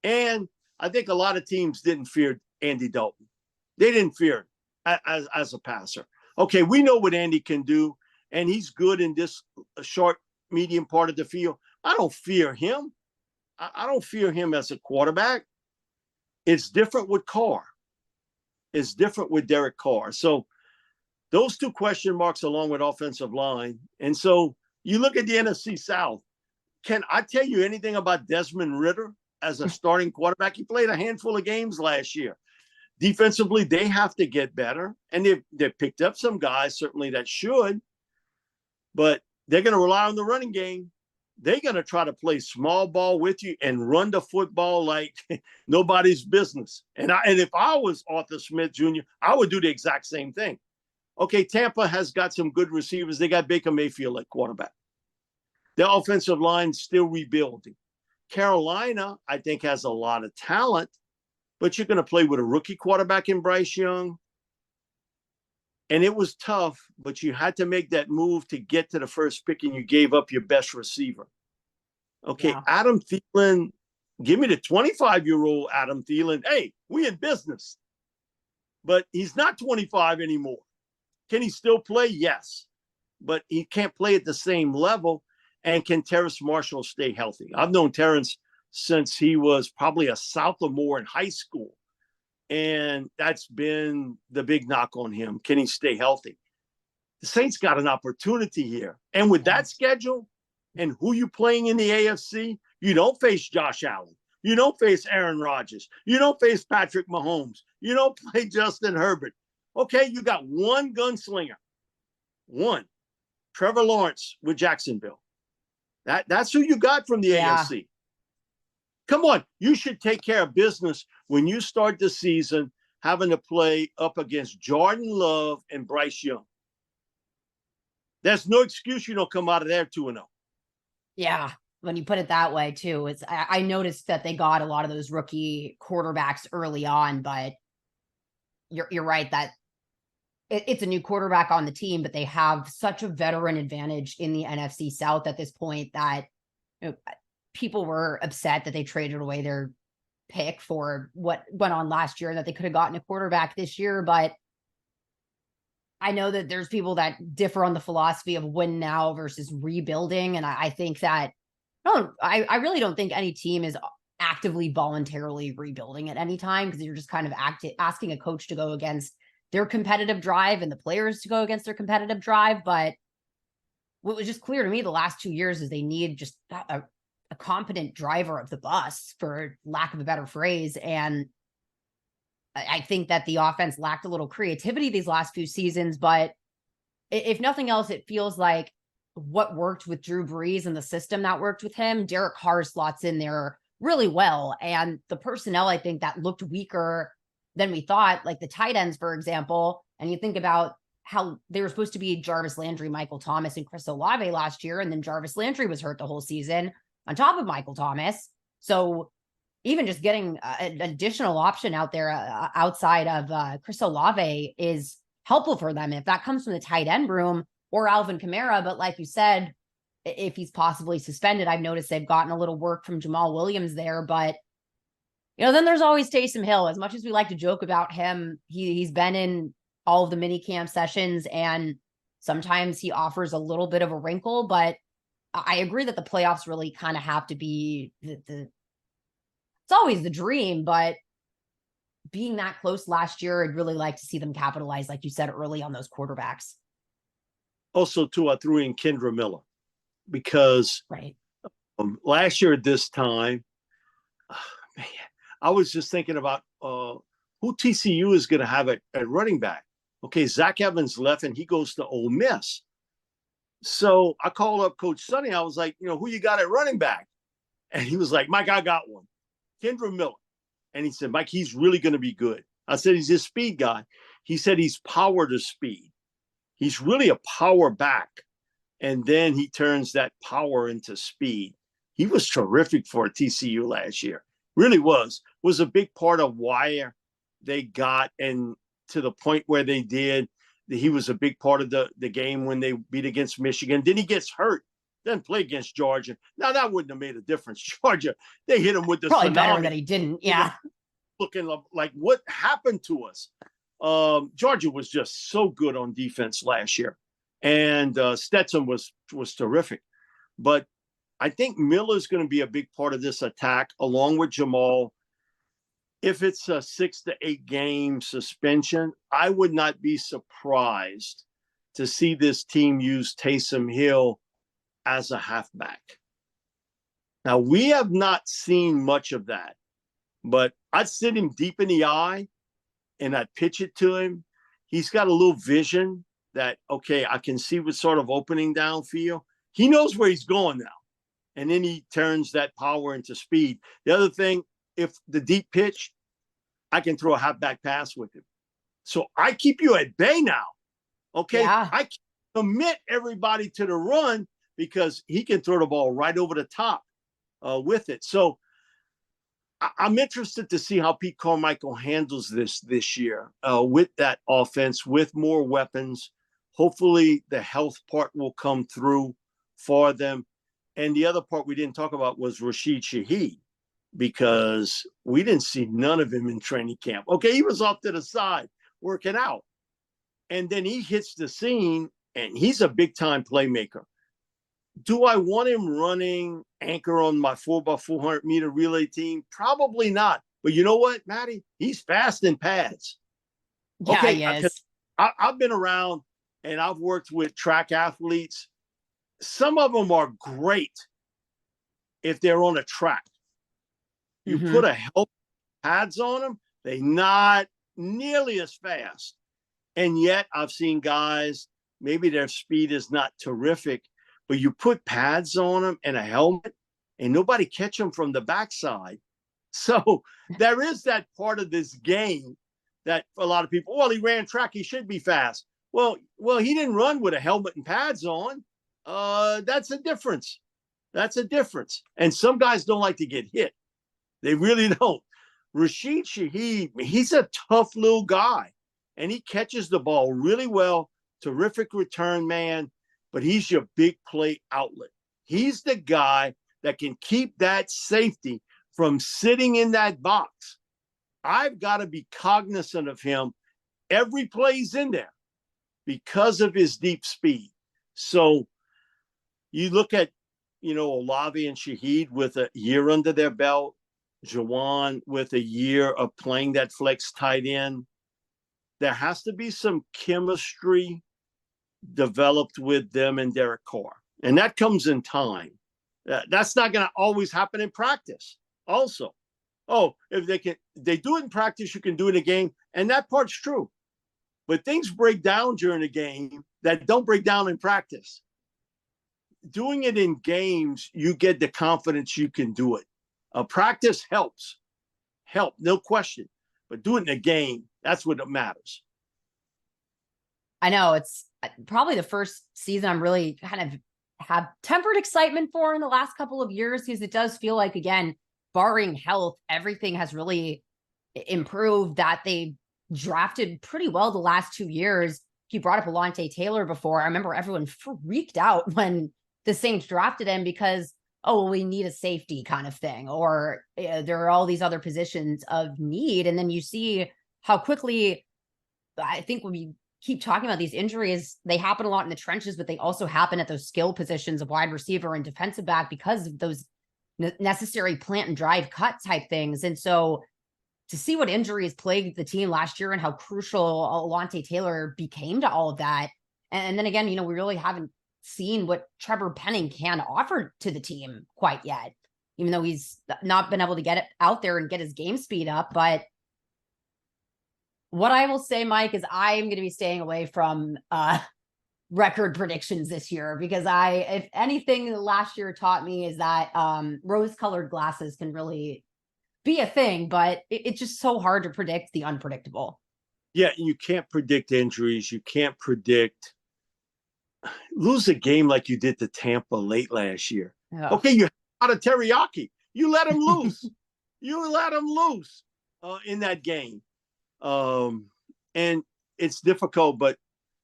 [SPEAKER 2] And I think a lot of teams didn't fear Andy Dalton. They didn't fear him as a passer. Okay, we know what Andy can do, and he's good in this short, medium part of the field. I don't fear him. I don't fear him as a quarterback. It's different with Carr. It's different with Derek Carr. So those two question marks along with offensive line. And so you look at the NFC South. Can I tell you anything about Desmond Ridder as a starting quarterback? He played a handful of games last year. Defensively, they have to get better. And they've picked up some guys, certainly, that should. But they're going to rely on the running game. They're going to try to play small ball with you and run the football like nobody's business. And if I was Arthur Smith Jr., I would do the exact same thing. Okay, Tampa has got some good receivers. They got Baker Mayfield at quarterback. Their offensive line still rebuilding. Carolina, I think, has a lot of talent, but you're going to play with a rookie quarterback in Bryce Young. And it was tough, but you had to make that move to get to the first pick, and you gave up your best receiver. Okay, yeah. Adam Thielen, give me the 25-year-old Adam Thielen. Hey, we in business. But he's not 25 anymore. Can he still play? Yes. But he can't play at the same level. And can Terrace Marshall stay healthy? I've known Terrace since he was probably a sophomore in high school. And that's been the big knock on him. Can he stay healthy? The Saints got an opportunity here. And with that schedule and who you playing in the AFC, you don't face Josh Allen. You don't face Aaron Rodgers. You don't face Patrick Mahomes. You don't play Justin Herbert. Okay, you got one gunslinger. One. Trevor Lawrence with Jacksonville. That's who you got from the AFC. Come on, you should take care of business when you start the season having to play up against Jordan Love and Bryce Young. There's no excuse you don't come out of there 2-0.
[SPEAKER 1] Yeah, when you put it that way, too. I noticed that they got a lot of those rookie quarterbacks early on, but you're right that it's a new quarterback on the team, but they have such a veteran advantage in the NFC South at this point that people were upset that they traded away their pick for what went on last year, that they could have gotten a quarterback this year. But I know that there's people that differ on the philosophy of win now versus rebuilding. And I think that, I really don't think any team is actively voluntarily rebuilding at any time, because you're just kind of asking a coach to go against their competitive drive and the players to go against their competitive drive. But what was just clear to me the last 2 years is they need just a competent driver of the bus, for lack of a better phrase. And I think that the offense lacked a little creativity these last few seasons, but if nothing else, it feels like what worked with Drew Brees and the system that worked with him, Derek Carr slots in there really well. And the personnel, I think, that looked weaker than we thought, like the tight ends, for example, and you think about how they were supposed to be Jarvis Landry, Michael Thomas, and Chris Olave last year, and then Jarvis Landry was hurt the whole season on top of Michael Thomas. So even just getting an additional option out there outside of Chris Olave is helpful for them if that comes from the tight end room or Alvin Kamara. But like you said, if he's possibly suspended, I've noticed they've gotten a little work from Jamal Williams there. But, then there's always Taysom Hill. As much as we like to joke about him, he's been in all of the mini camp sessions, and sometimes he offers a little bit of a wrinkle. But I agree that the playoffs really kind of have to be it's always the dream, but being that close last year, I'd really like to see them capitalize, like you said, early on those quarterbacks.
[SPEAKER 2] Also, too, I threw in Kendra Miller because
[SPEAKER 1] right.
[SPEAKER 2] Last year at this time, man, I was just thinking about who TCU is going to have at running back. Okay, Zach Evans left and he goes to Ole Miss. So I called up Coach Sonny. I was like, who you got at running back? And he was like, Mike, I got one. Kendra Miller. And he said, Mike, he's really going to be good. I said, he's a speed guy. He said he's power to speed. He's really a power back. And then he turns that power into speed. He was terrific for TCU last year. Really was. Was a big part of why they got and to the point where they did. He was a big part of the game when they beat against Michigan. Then he gets hurt. Then play against Georgia. Now, that wouldn't have made a difference. Georgia, they hit him with the
[SPEAKER 1] probably
[SPEAKER 2] tsunami.
[SPEAKER 1] Better that he didn't. Yeah.
[SPEAKER 2] Looking like what happened to us. Georgia was just so good on defense last year. And Stetson was terrific. But I think Miller's going to be a big part of this attack, along with Jamal. If it's a 6 to 8 game suspension, I would not be surprised to see this team use Taysom Hill as a halfback. Now, we have not seen much of that, but I'd sit him deep in the eye and I'd pitch it to him. He's got a little vision that, okay, I can see what's sort of opening downfield. He knows where he's going now. And then he turns that power into speed. The other thing, if the deep pitch, I can throw a halfback pass with him. So I keep you at bay now. Okay.
[SPEAKER 1] Yeah.
[SPEAKER 2] I commit everybody to the run because he can throw the ball right over the top with it. So I'm interested to see how Pete Carmichael handles this year with that offense, with more weapons. Hopefully the health part will come through for them. And the other part we didn't talk about was Rashid Shaheed, because we didn't see none of him in training camp. Okay, he was off to the side working out. And then he hits the scene, and he's a big-time playmaker. Do I want him running anchor on my 4x400 meter relay team? Probably not. But you know what, Maddy? He's fast in pads.
[SPEAKER 1] Yeah,
[SPEAKER 2] okay,
[SPEAKER 1] he is.
[SPEAKER 2] I've been around and I've worked with track athletes. Some of them are great if they're on a track. You put a help pads on them, they're not nearly as fast. And yet I've seen guys, maybe their speed is not terrific, but you put pads on them and a helmet and nobody catch them from the backside. So there is that part of this game that a lot of people, well, he ran track, he should be fast. Well, he didn't run with a helmet and pads on. That's a difference. That's a difference. And some guys don't like to get hit. They really don't. Rashid Shaheed, he's a tough little guy, and he catches the ball really well. Terrific return man, but he's your big play outlet. He's the guy that can keep that safety from sitting in that box. I've got to be cognizant of him every play he's in there because of his deep speed. So you look at, Olave and Shaheed with a year under their belt, Jawan with a year of playing that flex tight end. There has to be some chemistry developed with them and Derek Carr. And that comes in time. That's not going to always happen in practice. Also, if they do it in practice, you can do it in a game. And that part's true. But things break down during the game that don't break down in practice. Doing it in games, you get the confidence you can do it. Practice helps. No question. But do it in a game, that's what matters.
[SPEAKER 1] I know it's probably the first season I'm really kind of have tempered excitement for in the last couple of years, because it does feel like, again, barring health, everything has really improved, that they drafted pretty well the last 2 years. You brought up Alontae Taylor before. I remember everyone freaked out when the Saints drafted him because, we need a safety kind of thing, or there are all these other positions of need. And then you see how quickly, I think when we keep talking about these injuries, they happen a lot in the trenches, but they also happen at those skill positions of wide receiver and defensive back because of those necessary plant and drive cut type things. And so to see what injuries plagued the team last year and how crucial Alontae Taylor became to all of that. And then again, we really haven't seen what Trevor Penning can offer to the team quite yet, even though he's not been able to get it out there and get his game speed up. But what I will say, Mike, is I'm going to be staying away from record predictions this year, because if anything last year taught me is that rose-colored glasses can really be a thing, but it's just so hard to predict the unpredictable.
[SPEAKER 2] Yeah, you can't predict injuries. You can't predict lose a game like you did to Tampa late last year.
[SPEAKER 1] Yeah.
[SPEAKER 2] Okay, you out of teriyaki. You let him loose. In that game. And it's difficult, but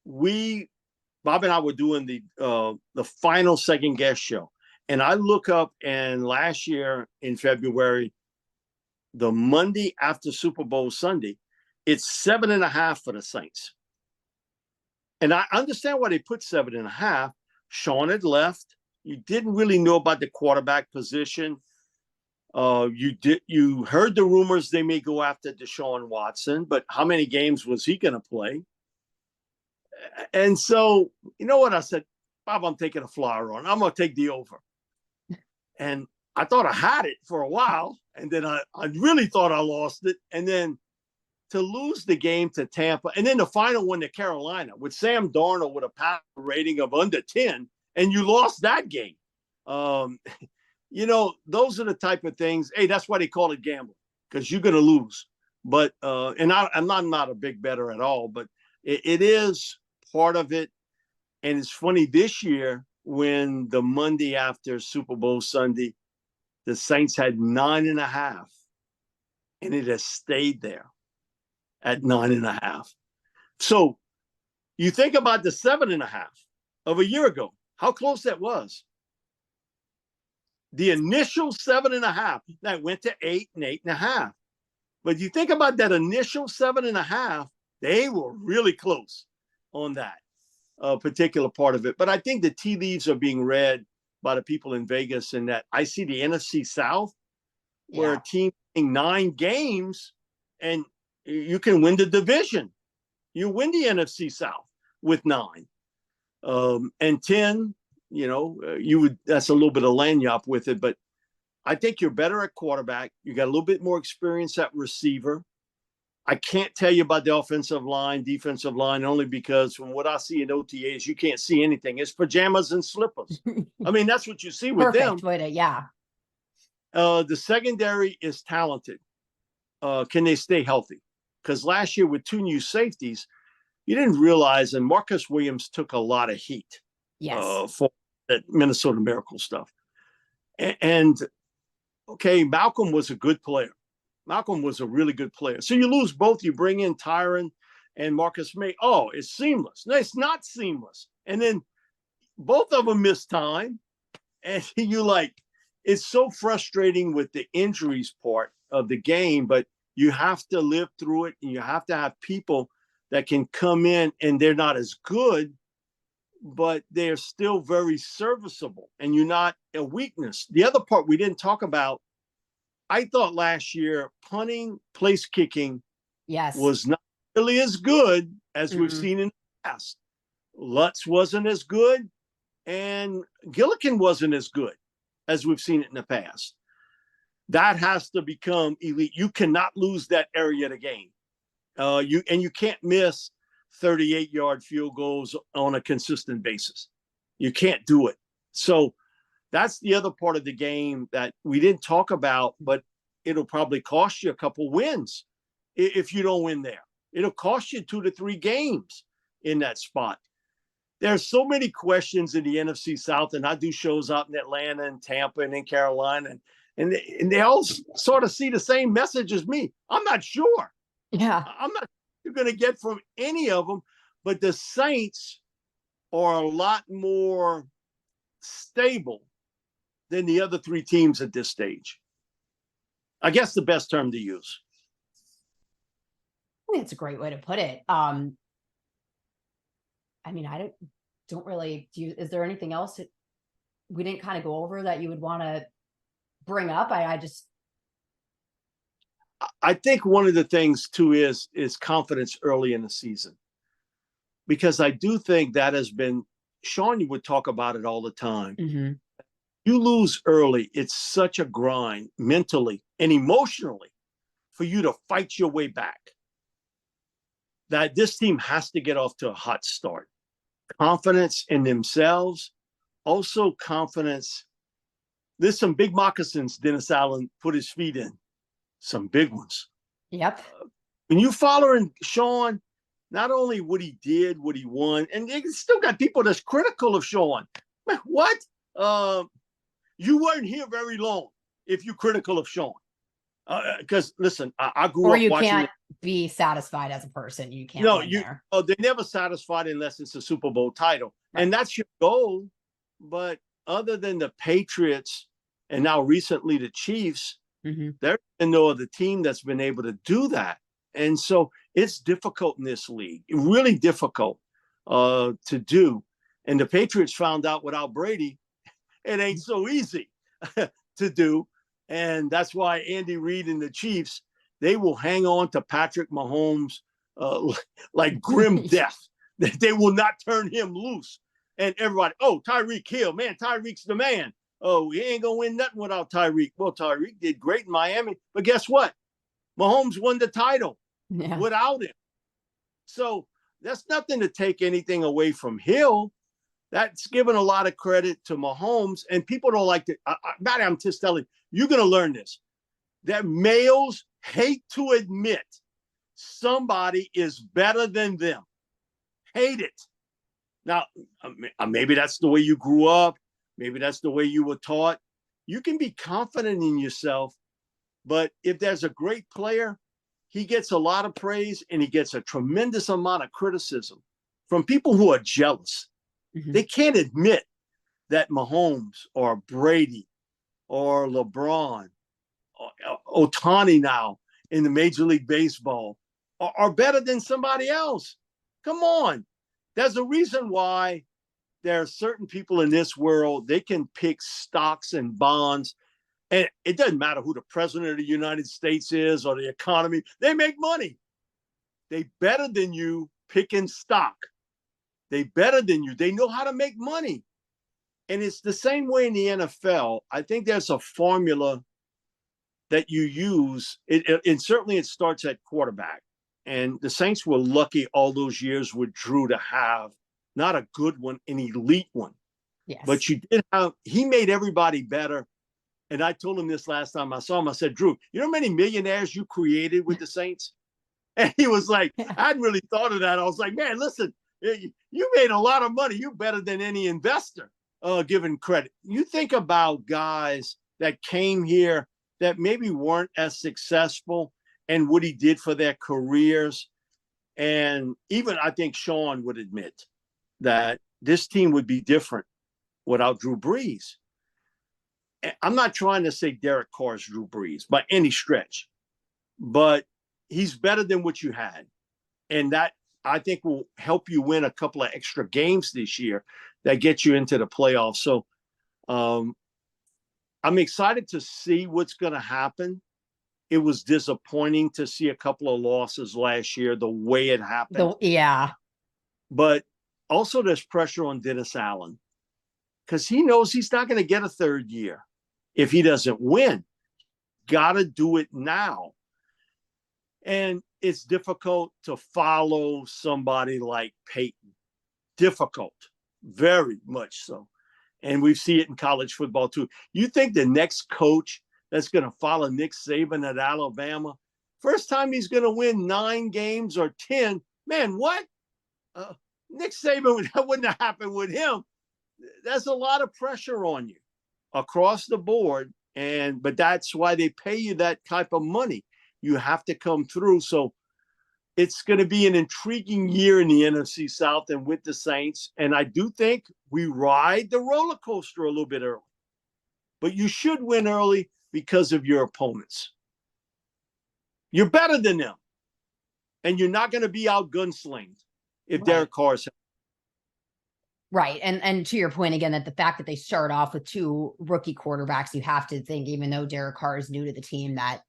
[SPEAKER 2] Bob and I were doing the final second guest show. And I look up, and last year in February, the Monday after Super Bowl Sunday, it's 7.5 for the Saints. And I understand why they put 7.5. Sean had left. You didn't really know about the quarterback position. You heard the rumors they may go after Deshaun Watson, but how many games was he going to play? And so, you know what? I said, Bob, I'm taking a flyer on. I'm going to take the over. And I thought I had it for a while, and then I really thought I lost it. And then to lose the game to Tampa, and then the final one to Carolina with Sam Darnold with a passer rating of under 10, and you lost that game. Those are the type of things. Hey, that's why they call it gambling, because you're going to lose. But I'm not a big bettor at all, but it is part of it. And it's funny this year when the Monday after Super Bowl Sunday, the Saints had 9.5, and it has stayed there at 9.5. So you think about the 7.5 of a year ago, how close that was. The initial 7.5 that went to 8 and 8.5. But you think about that initial 7.5, they were really close on that particular part of it. But I think the tea leaves are being read by the people in Vegas, and that I see the NFC South where a team playing 9 games and you can win the division. You win the NFC South with 9 and 10. That's a little bit of lanyard with it, but I think you're better at quarterback. You got a little bit more experience at receiver. I can't tell you about the offensive line, defensive line, only because from what I see in OTAs, you can't see anything. It's pajamas and slippers. I mean, that's what you see with them. The secondary is talented. Can they stay healthy? Because last year with 2 new safeties, you didn't realize, and Marcus Williams took a lot of heat for that Minnesota Miracle stuff. And Malcolm was a good player. Malcolm was a really good player. So you lose both. You bring in Tyron and Marcus May. Oh, it's seamless. No, it's not seamless. And then both of them miss time. And it's so frustrating with the injuries part of the game, but you have to live through it, and you have to have people that can come in, and they're not as good, but they're still very serviceable, and you're not a weakness. The other part we didn't talk about, I thought last year punting, place kicking was not really as good as we've seen in the past. Lutz wasn't as good, and Gillikin wasn't as good as we've seen it in the past. That has to become elite. You cannot lose that area of the game. You can't miss 38-yard field goals on a consistent basis. You can't do it. So that's the other part of the game that we didn't talk about, but it'll probably cost you a couple wins if you don't win there. It'll cost you 2 to 3 games in that spot. There's so many questions in the NFC South, and I do shows out in Atlanta and Tampa and in Carolina, and they all sort of see the same message as me. I'm not sure.
[SPEAKER 1] Yeah.
[SPEAKER 2] I'm not you're going to get from any of them, but the Saints are a lot more stable than the other 3 teams at this stage. I guess the best term to use.
[SPEAKER 1] I think it's a great way to put it. I mean, I don't really is there anything else that we didn't kind of go over that you would want to bring up?
[SPEAKER 2] I think one of the things too is confidence early in the season, because I do think that has been, Sean, you would talk about it all the time.
[SPEAKER 1] Mm-hmm.
[SPEAKER 2] You lose early, it's such a grind mentally and emotionally for you to fight your way back. That this team has to get off to a hot start. Confidence in themselves, also confidence. There's some big moccasins Dennis Allen put his feet in, some big ones.
[SPEAKER 1] Yep.
[SPEAKER 2] When you following Sean, not only what he did, what he won, and they still got people that's critical of Sean. What? You weren't here very long if you're critical of Sean. Because listen, I grew up watching. Or you
[SPEAKER 1] can't be satisfied as a person. You can't.
[SPEAKER 2] No, they're never satisfied unless it's a Super Bowl title, right. And that's your goal. But other than the Patriots and now recently the Chiefs, mm-hmm. There's been no other team that's been able to do that. And so it's difficult in this league, really difficult to do. And the Patriots found out without Brady, it ain't so easy to do. And that's why Andy Reid and the Chiefs, they will hang on to Patrick Mahomes like grim death. They will not turn him loose. And everybody, oh, Tyreek Hill, man, Tyreek's the man. Oh, he ain't going to win nothing without Tyreek. Well, Tyreek did great in Miami. But guess what? Mahomes won the title without him. So that's nothing to take anything away from Hill. That's given a lot of credit to Mahomes. And people don't like to, Maddy, I'm just telling you, you're going to learn this, that males hate to admit somebody is better than them. Hate it. Now, maybe that's the way you grew up. Maybe that's the way you were taught. You can be confident in yourself, but if there's a great player, he gets a lot of praise and he gets a tremendous amount of criticism from people who are jealous. Mm-hmm. They can't admit that Mahomes or Brady or LeBron or Ohtani now in the Major League Baseball are better than somebody else. Come on. There's a reason why there are certain people in this world, they can pick stocks and bonds, and it doesn't matter who the president of the United States is or the economy. They make money. They better than you picking stock. They better than you. They know how to make money. And it's the same way in the NFL. I think there's a formula that you use. And certainly it starts at quarterback. And the Saints were lucky all those years with Drew to have not a good one, an elite one.
[SPEAKER 1] Yes.
[SPEAKER 2] But you did have, he made everybody better. And I told him this last time I saw him. I said, Drew, you know how many millionaires you created with the Saints? And he was like, I hadn't really thought of that. I was like, man, listen, you made a lot of money. You're better than any investor, given credit. You think about guys that came here that maybe weren't as successful and what he did for their careers. And even I think Sean would admit that this team would be different without Drew Brees. I'm not trying to say Derek Carr's Drew Brees by any stretch, but he's better than what you had. And that, I think, will help you win a couple of extra games this year that get you into the playoffs. So I'm excited to see what's going to happen. It was disappointing to see a couple of losses last year, the way it happened.
[SPEAKER 1] Yeah.
[SPEAKER 2] But Also, there's pressure on Dennis Allen because he knows he's not going to get a third year if he doesn't win. Got to do it now. And it's difficult to follow somebody like Peyton. Difficult, very much so. And we see it in college football too. You think the next coach that's going to follow Nick Saban at Alabama, first time he's going to win 9 games or 10, man, what? Nick Saban, that wouldn't have happened with him. There's a lot of pressure on you across the board. But that's why they pay you that type of money. You have to come through. So it's going to be an intriguing year in the NFC South and with the Saints. And I do think we ride the roller coaster a little bit early. But you should win early because of your opponents. You're better than them. And you're not going to be out gunslinged if Derek Carr's.
[SPEAKER 1] Right. And to your point again, that the fact that they start off with 2 rookie quarterbacks, you have to think, even though Derek Carr is new to the team, that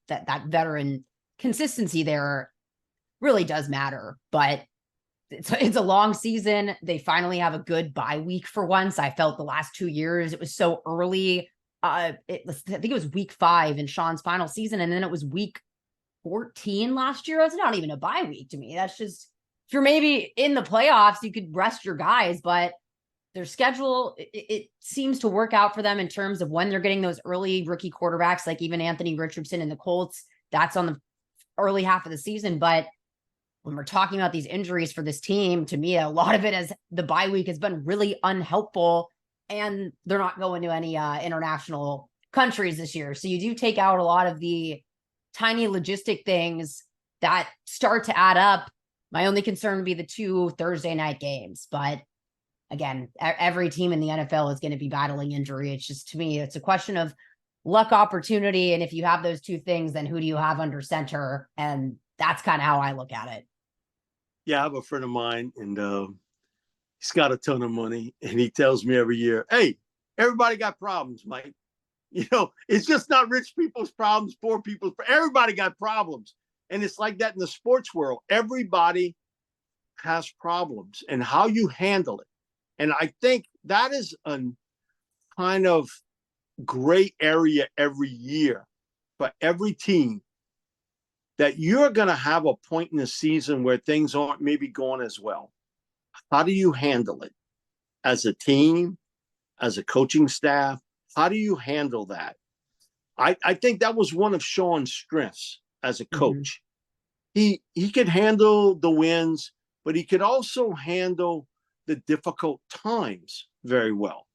[SPEAKER 1] veteran consistency there really does matter. But it's a long season. They finally have a good bye week for once. I felt the last 2 years it was so early. I think it was week 5 in Sean's final season, and then it was week 14 last year. That's not even a bye week to me. That's just, if you're maybe in the playoffs, you could rest your guys, but their schedule, it seems to work out for them in terms of when they're getting those early rookie quarterbacks, like even Anthony Richardson and the Colts. That's on the early half of the season. But when we're talking about these injuries for this team, to me, a lot of it is the bye week has been really unhelpful, and they're not going to any international countries this year. So you do take out a lot of the tiny logistic things that start to add up. My only concern would be the 2 Thursday night games. But again, every team in the NFL is going to be battling injury. It's just, to me, it's a question of luck, opportunity. And if you have those 2 things, then who do you have under center? And that's kind of how I look at it.
[SPEAKER 2] Yeah, I have a friend of mine, and he's got a ton of money. And he tells me every year, hey, everybody got problems, Mike. It's just not rich people's problems, poor people's. Everybody got problems. And it's like that in the sports world. Everybody has problems, and how you handle it. And I think that is a kind of gray area every year for every team, that you're going to have a point in the season where things aren't maybe going as well. How do you handle it as a team, as a coaching staff? How do you handle that? I think that was one of Sean's strengths as a coach. He could handle the wins, but he could also handle the difficult times very well.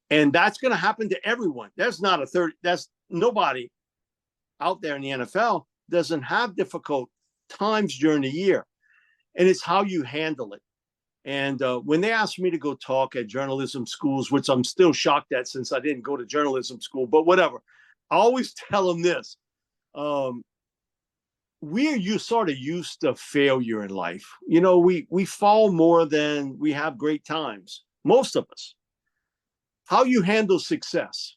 [SPEAKER 2] And that's going to happen to everyone. That's nobody out there in the NFL doesn't have difficult times during the year. And it's how you handle it. And when they asked me to go talk at journalism schools, which I'm still shocked at since I didn't go to journalism school, but whatever, I always tell them this. We're sort of used to failure in life. We fall more than we have great times. Most of us. How you handle success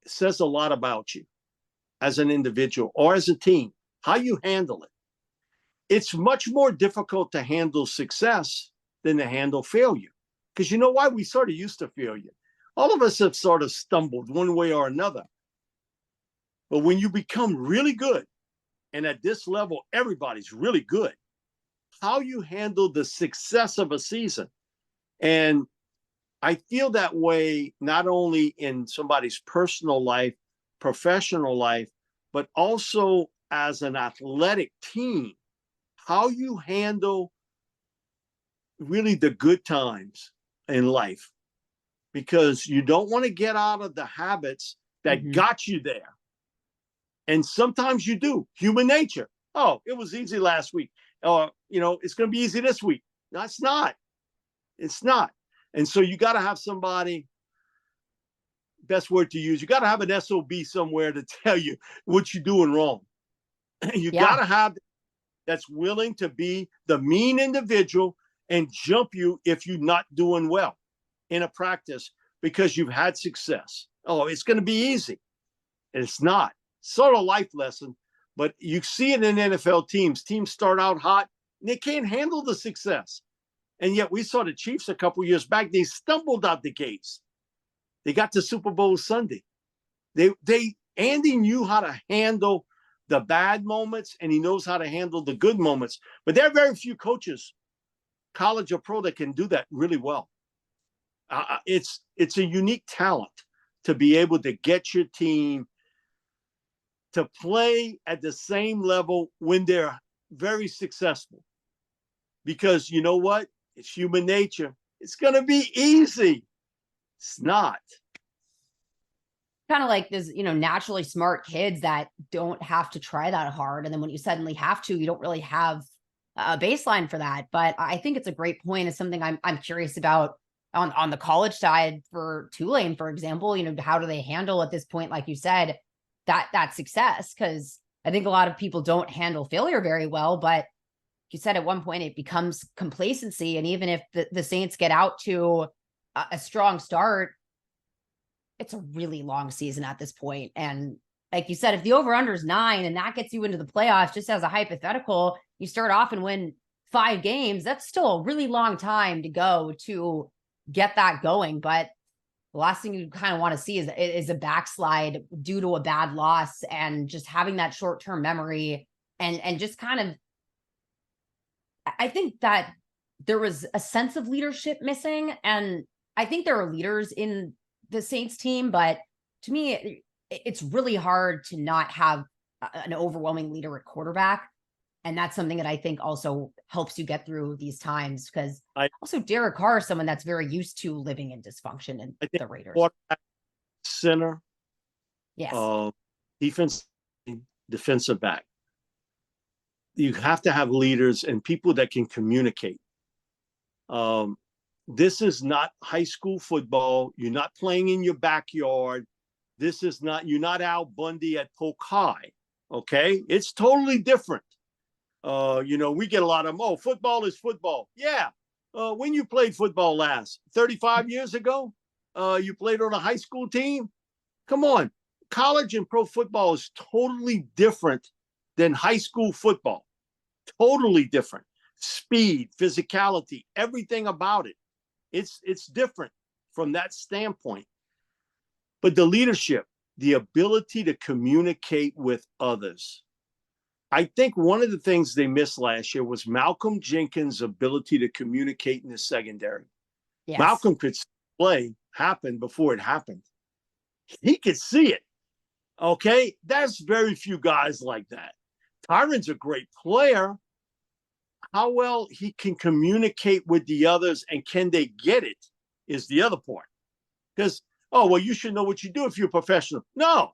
[SPEAKER 2] says a lot about you as an individual or as a team. How you handle it. It's much more difficult to handle success than to handle failure. Because you know why? We sort of used to failure. All of us have sort of stumbled one way or another. But when you become really good, and at this level, everybody's really good, how you handle the success of a season. And I feel that way not only in somebody's personal life, professional life, but also as an athletic team. How you handle really the good times in life, because you don't want to get out of the habits that got you there. And sometimes you do. Human nature. Oh, it was easy last week. Or, it's going to be easy this week. No, it's not. It's not. And so you got to have somebody, best word to use, you got to have an SOB somewhere to tell you what you're doing wrong. You got to have that's willing to be the mean individual and jump you if you're not doing well in a practice because you've had success. Oh, it's going to be easy. And it's not. Sort of life lesson, but you see it in NFL teams. Teams start out hot and they can't handle the success. And yet we saw the Chiefs a couple years back. They stumbled out the gates. They got to Super Bowl Sunday. Andy knew how to handle the bad moments, and he knows how to handle the good moments. But there are very few coaches, college or pro, that can do that really well. It's a unique talent to be able to get your team to play at the same level when they're very successful. Because you know what? It's human nature. It's going to be easy. It's not.
[SPEAKER 1] Kind of like there's, naturally smart kids that don't have to try that hard. And then when you suddenly have to, you don't really have a baseline for that. But I think it's a great point. It's something I'm curious about on the college side for Tulane, for example. How do they handle at this point, like you said, that success? Because I think a lot of people don't handle failure very well, but you said at one point it becomes complacency. And even if the Saints get out to a strong start, it's a really long season at this point. And like you said, if the over-under is 9 and that gets you into the playoffs, just as a hypothetical, you start off and win 5 games, that's still a really long time to go to get that going. But the last thing you kind of want to see is a backslide due to a bad loss, and just having that short-term memory and just kind of, I think that there was a sense of leadership missing. And I think there are leaders in the Saints team, but to me, it's really hard to not have an overwhelming leader at quarterback. And that's something that I think also helps you get through these times, because also Derek Carr is someone that's very used to living in dysfunction in the Raiders.
[SPEAKER 2] Center,
[SPEAKER 1] yes,
[SPEAKER 2] defense, defensive back. You have to have leaders and people that can communicate. This is not high school football. You're not playing in your backyard. You're not Al Bundy at Polk High. Okay. It's totally different. We get a lot of, football is football. Yeah. When you played football last, 35 years ago, you played on a high school team. Come on. College and pro football is totally different than high school football. Totally different. Speed, physicality, everything about it. It's different from that standpoint. But the leadership, the ability to communicate with others. I think one of the things they missed last year was Malcolm Jenkins' ability to communicate in the secondary. Yes. Malcolm could play happen before it happened. He could see it. Okay? There's very few guys like that. Tyron's a great player. How well he can communicate with the others and can they get it is the other part. Because, you should know what you do if you're a professional. No,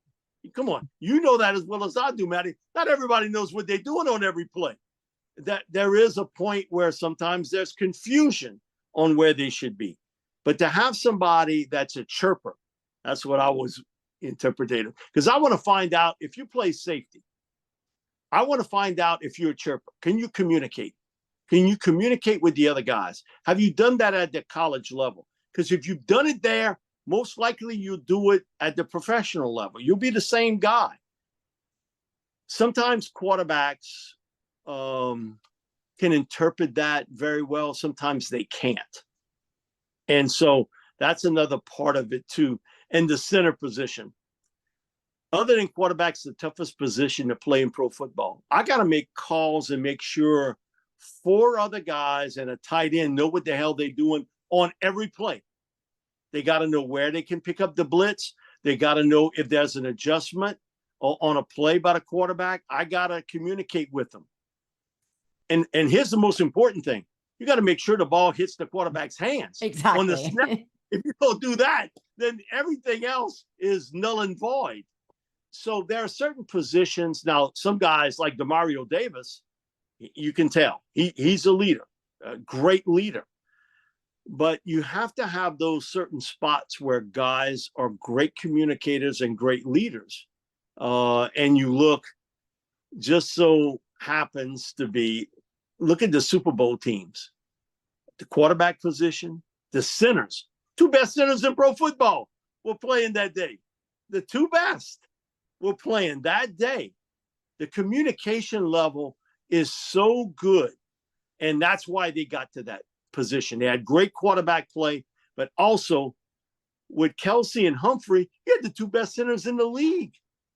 [SPEAKER 2] come on. You know that as well as I do, Maddy. Not everybody knows what they're doing on every play. That there is a point where sometimes there's confusion on where they should be. But to have somebody that's a chirper, that's what I was interpreting. Because I want to find out if you play safety. I want to find out if you're a chirper. Can you communicate? Can you communicate with the other guys? Have you done that at the college level? Because if you've done it there, most likely you'll do it at the professional level. You'll be the same guy. Sometimes quarterbacks can interpret that very well. Sometimes they can't. And so that's another part of it too. And the center position. Other than quarterback's the toughest position to play in pro football. I got to make calls and make sure 4 other guys and a tight end know what the hell they're doing on every play. They got to know where they can pick up the blitz. They got to know if there's an adjustment on a play by the quarterback. I got to communicate with them. And here's the most important thing. You got to make sure the ball hits the quarterback's hands.
[SPEAKER 1] Exactly.
[SPEAKER 2] On the snap. If you don't do that, then everything else is null and void. So there are certain positions. Now, some guys like DeMario Davis, you can tell he's a leader, a great leader. But you have to have those certain spots where guys are great communicators and great leaders. And you look, just so happens to be, look at the Super Bowl teams, the quarterback position, the centers, 2 best centers in pro football were playing that day. The 2 best were playing that day. The communication level is so good. And that's why they got to that position. They had great quarterback play, but also with Kelsey and Humphrey, you had the two best centers in the league,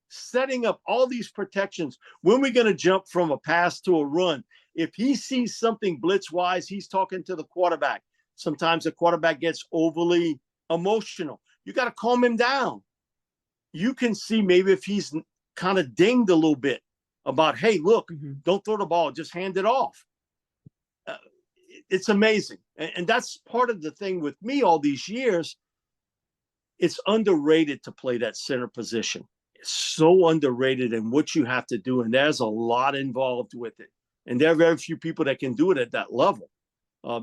[SPEAKER 2] setting up all these protections. When we're going to jump from a pass to a run, if he sees something blitz-wise, he's talking to the quarterback. Sometimes the quarterback gets overly emotional. You got to calm him down. You can see maybe if he's kind of dinged a little bit about, hey, look, don't throw the ball, just hand it off. It's amazing. And that's part of the thing with me all these years. It's underrated to play that center position. It's so underrated in what you have to do. And there's a lot involved with it. And there are very few people that can do it at that level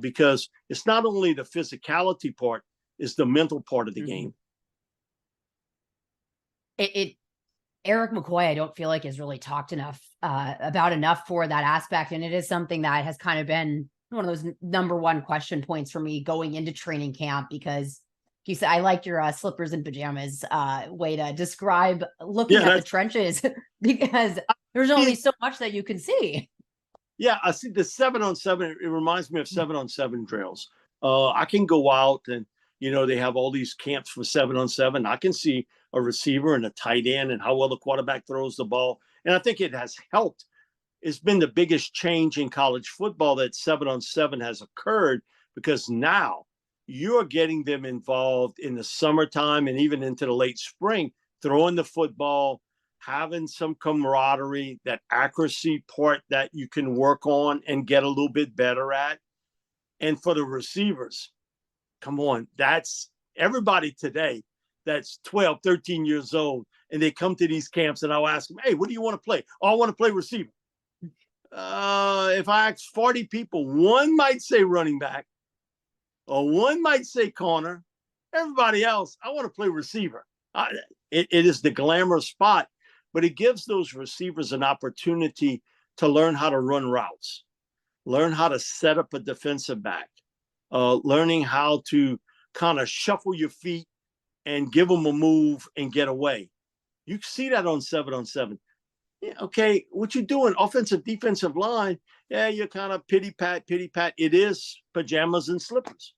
[SPEAKER 2] because it's not only the physicality part, it's the mental part of the game.
[SPEAKER 1] Eric McCoy, I don't feel like is really talked about enough for that aspect. And it is something that has kind of been one of those number one question points for me going into training camp, because he said, I like your slippers and pajamas way to describe looking at the trenches, because there's only so much that you can see.
[SPEAKER 2] Yeah, I see the 7-on-7. It reminds me of 7-on-7 drills. I can go out and, they have all these camps for 7-on-7. I can see a receiver and a tight end and how well the quarterback throws the ball. And I think it has helped. It's been the biggest change in college football that 7-on-7 has occurred, because now you're getting them involved in the summertime and even into the late spring, throwing the football, having some camaraderie, that accuracy part that you can work on and get a little bit better at. And for the receivers, come on, that's everybody today that's 12, 13 years old, and they come to these camps and I'll ask them, hey, what do you want to play? Oh, I want to play receiver. If I ask 40 people, one might say running back, or one might say corner. Everybody else, I want to play receiver. It is the glamorous spot, but it gives those receivers an opportunity to learn how to run routes, learn how to set up a defensive back, learning how to kind of shuffle your feet and give them a move and get away. You see that on 7-on-7. Yeah, okay, what you doing? Offensive, defensive line. Yeah, you're kind of pity-pat. It is pajamas and slippers.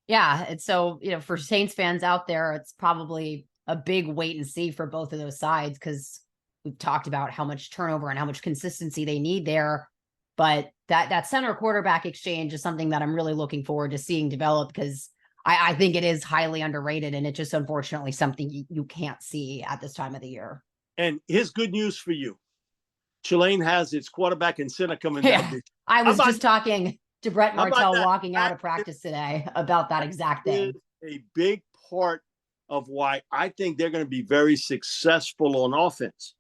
[SPEAKER 1] Yeah. And so, for Saints fans out there, it's probably a big wait and see for both of those sides, because we've talked about how much turnover and how much consistency they need there. But that center quarterback exchange is something that I'm really looking forward to seeing develop, because I think it is highly underrated, and it's just unfortunately something you can't see at this time of the year. And
[SPEAKER 2] here's good news for you. Tulane has its quarterback and center coming back.
[SPEAKER 1] I was just talking to Brett Martell walking out of practice today about that exact thing.
[SPEAKER 2] A big part of why I think they're going to be very successful on offense.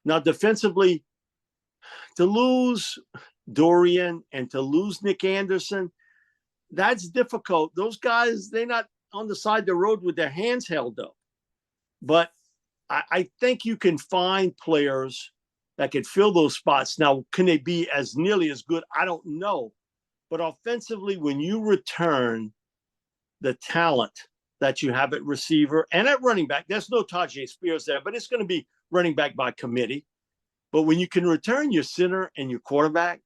[SPEAKER 2] Now, defensively, to lose Dorian and to lose Nick Anderson, that's difficult. Those guys, they're not on the side of the road with their hands held up. But I think you can find players that could fill those spots. Now, can they be as nearly as good? I don't know. But offensively, when you return the talent that you have at receiver and at running back, there's no Tajay Spears there, but it's going to be running back by committee. But when you can return your center and your quarterback,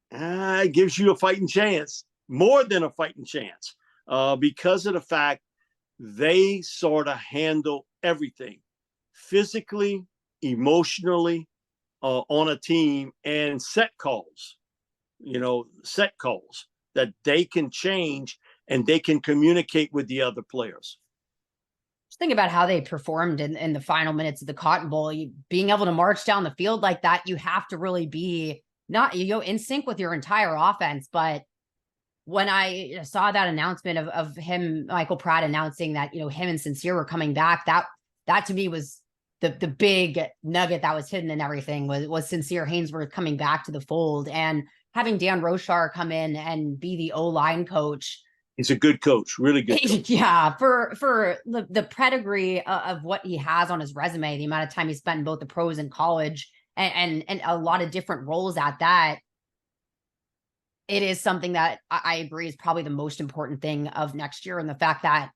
[SPEAKER 2] it gives you a fighting chance, more than a fighting chance, because of the fact they sort of handle everything physically, emotionally, on a team, and set calls that they can change and they can communicate with the other players.
[SPEAKER 1] Just think about how they performed in the final minutes of the Cotton Bowl. Being able to march down the field like that, you have to really be in sync with your entire offense. But when I saw that announcement of him, Michael Pratt, announcing that, him and Sincere were coming back, that to me was the big nugget that was hidden in everything, was Sincere Haynesworth coming back to the fold, and having Dan Roshar come in and be the O-line coach.
[SPEAKER 2] He's a good coach, really good coach.
[SPEAKER 1] Yeah, for the pedigree of what he has on his resume, the amount of time he spent in both the pros and college, and a lot of different roles at that. It is something that I agree is probably the most important thing of next year. And the fact that,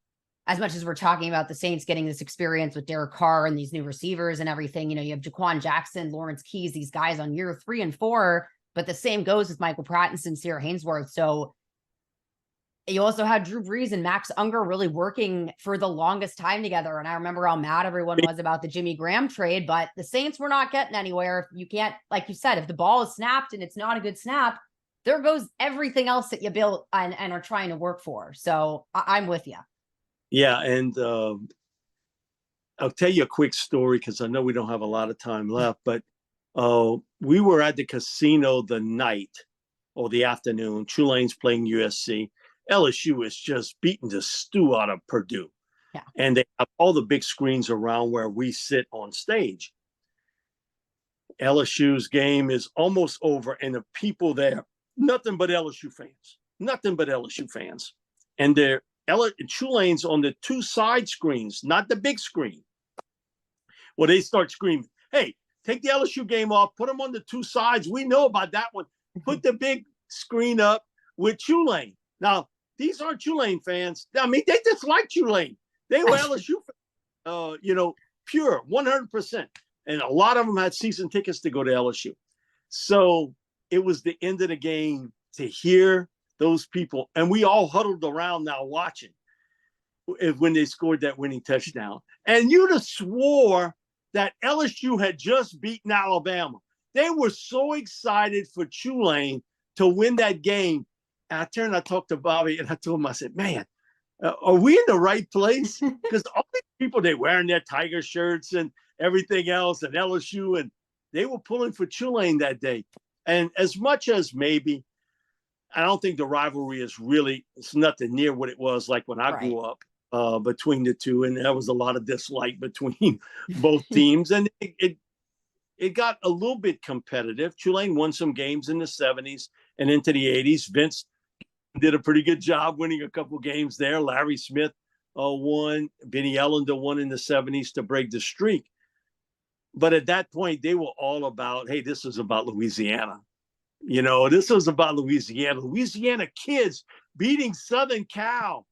[SPEAKER 1] as much as we're talking about the Saints getting this experience with Derek Carr and these new receivers and everything, you have Jaquan Jackson, Lawrence Keys, these guys on year 3 and 4, but the same goes with Michael Pratt and Sincere Haynesworth. So You also had Drew Brees and Max Unger really working for the longest time together. And I remember how mad everyone was about the Jimmy Graham trade, but the Saints were not getting anywhere. If you can't, like you said, if the ball is snapped and it's not a good snap, there goes everything else that you built and are trying to work for. So I'm with you.
[SPEAKER 2] Yeah. And I'll tell you a quick story because I know we don't have a lot of time left, but we were at the casino the night or the afternoon. Tulane's playing USC. LSU is just beating the stew out of Purdue.
[SPEAKER 1] Yeah.
[SPEAKER 2] And they have all the big screens around where we sit on stage. LSU's game is almost over, and the people there, nothing but LSU fans. Nothing but LSU fans. And Tulane's on the two side screens, not the big screen. Well, they start screaming, hey, take the LSU game off, put them on the two sides. We know about that one. Put the big screen up with Tulane. Now, these aren't Tulane fans. I mean, they just like Tulane. They were LSU, pure, 100%. And a lot of them had season tickets to go to LSU. So it was the end of the game to hear those people. And we all huddled around now watching when they scored that winning touchdown. And you'd have swore that LSU had just beaten Alabama. They were so excited for Tulane to win that game. And I talked to Bobby, and I told him, I said, man, are we in the right place? Because all these people, they wearing their Tiger shirts and everything else, and LSU, and they were pulling for Tulane that day. And as much as maybe, I don't think the rivalry it's nothing near what it was like when I grew up between the two. And there was a lot of dislike between both teams. And it got a little bit competitive. Tulane won some games in the 70s and into the 80s. Vince did a pretty good job winning a couple games there. Larry Smith won. Benny Ellender won in the 70s to break the streak. But at that point, they were all about, hey, this is about Louisiana. This was about Louisiana. Louisiana kids beating Southern Cal.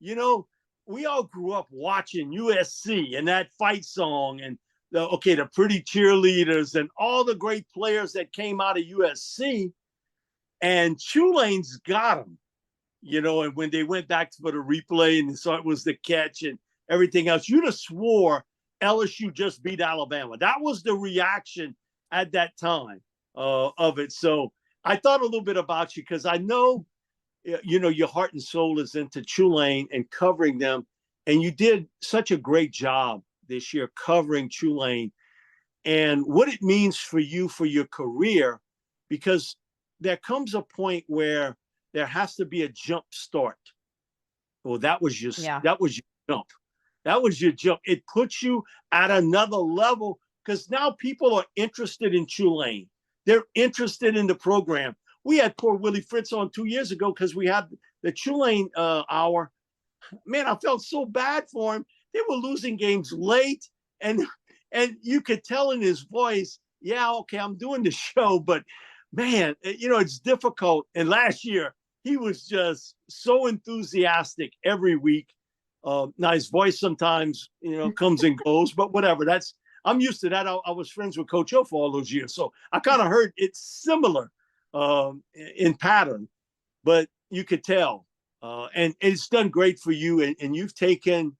[SPEAKER 2] We all grew up watching USC and that fight song and the pretty cheerleaders and all the great players that came out of USC. And Tulane's got them, and when they went back for the replay and they saw it was the catch and everything else, you'd have swore LSU just beat Alabama. That was the reaction at that time of it. So I thought a little bit about you because I know, your heart and soul is into Tulane and covering them. And you did such a great job this year covering Tulane and what it means for you, for your career, because there comes a point where there has to be a jump start. Well, that was your jump. That was your jump. It puts you at another level because now people are interested in Tulane. They're interested in the program. We had poor Willie Fritz on 2 years ago because we had the Tulane hour. Man, I felt so bad for him. They were losing games late, and you could tell in his voice, yeah, okay, I'm doing the show, but man, it's difficult. And last year, he was just so enthusiastic every week. Now his voice sometimes, comes and goes, but whatever. I'm used to that. I was friends with Coach O for all those years, so I kind of heard it's similar in pattern, but you could tell, and it's done great for you, and you've taken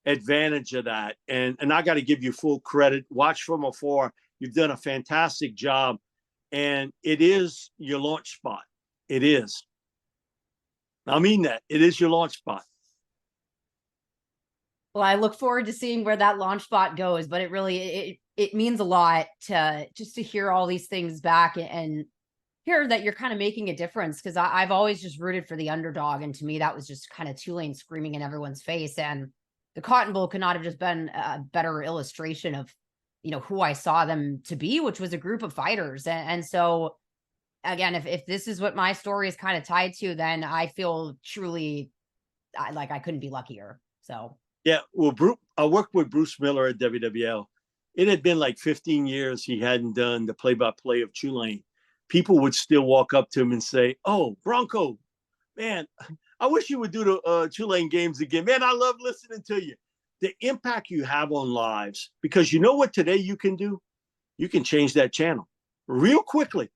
[SPEAKER 2] advantage of that. And I got to give you full credit. Watch from afar. You've done a fantastic job, and it is your launch spot. It is. I mean that. It is your launch spot.
[SPEAKER 1] Well, I look forward to seeing where that launch spot goes, but it really, it means a lot to hear all these things back and hear that you're kind of making a difference. Cause I've always just rooted for the underdog. And to me, that was just kind of Tulane screaming in everyone's face. And the Cotton Bowl could not have just been a better illustration of, who I saw them to be, which was a group of fighters. And so again, if this is what my story is kind of tied to, then I feel truly like I couldn't be luckier. So.
[SPEAKER 2] Yeah, well, I worked with Bruce Miller at WWL. It had been like 15 years he hadn't done the play-by-play of Tulane. People would still walk up to him and say, oh, Bronco, man, I wish you would do the Tulane games again. Man, I love listening to you. The impact you have on lives, because you know what today you can do? You can change that channel real quickly,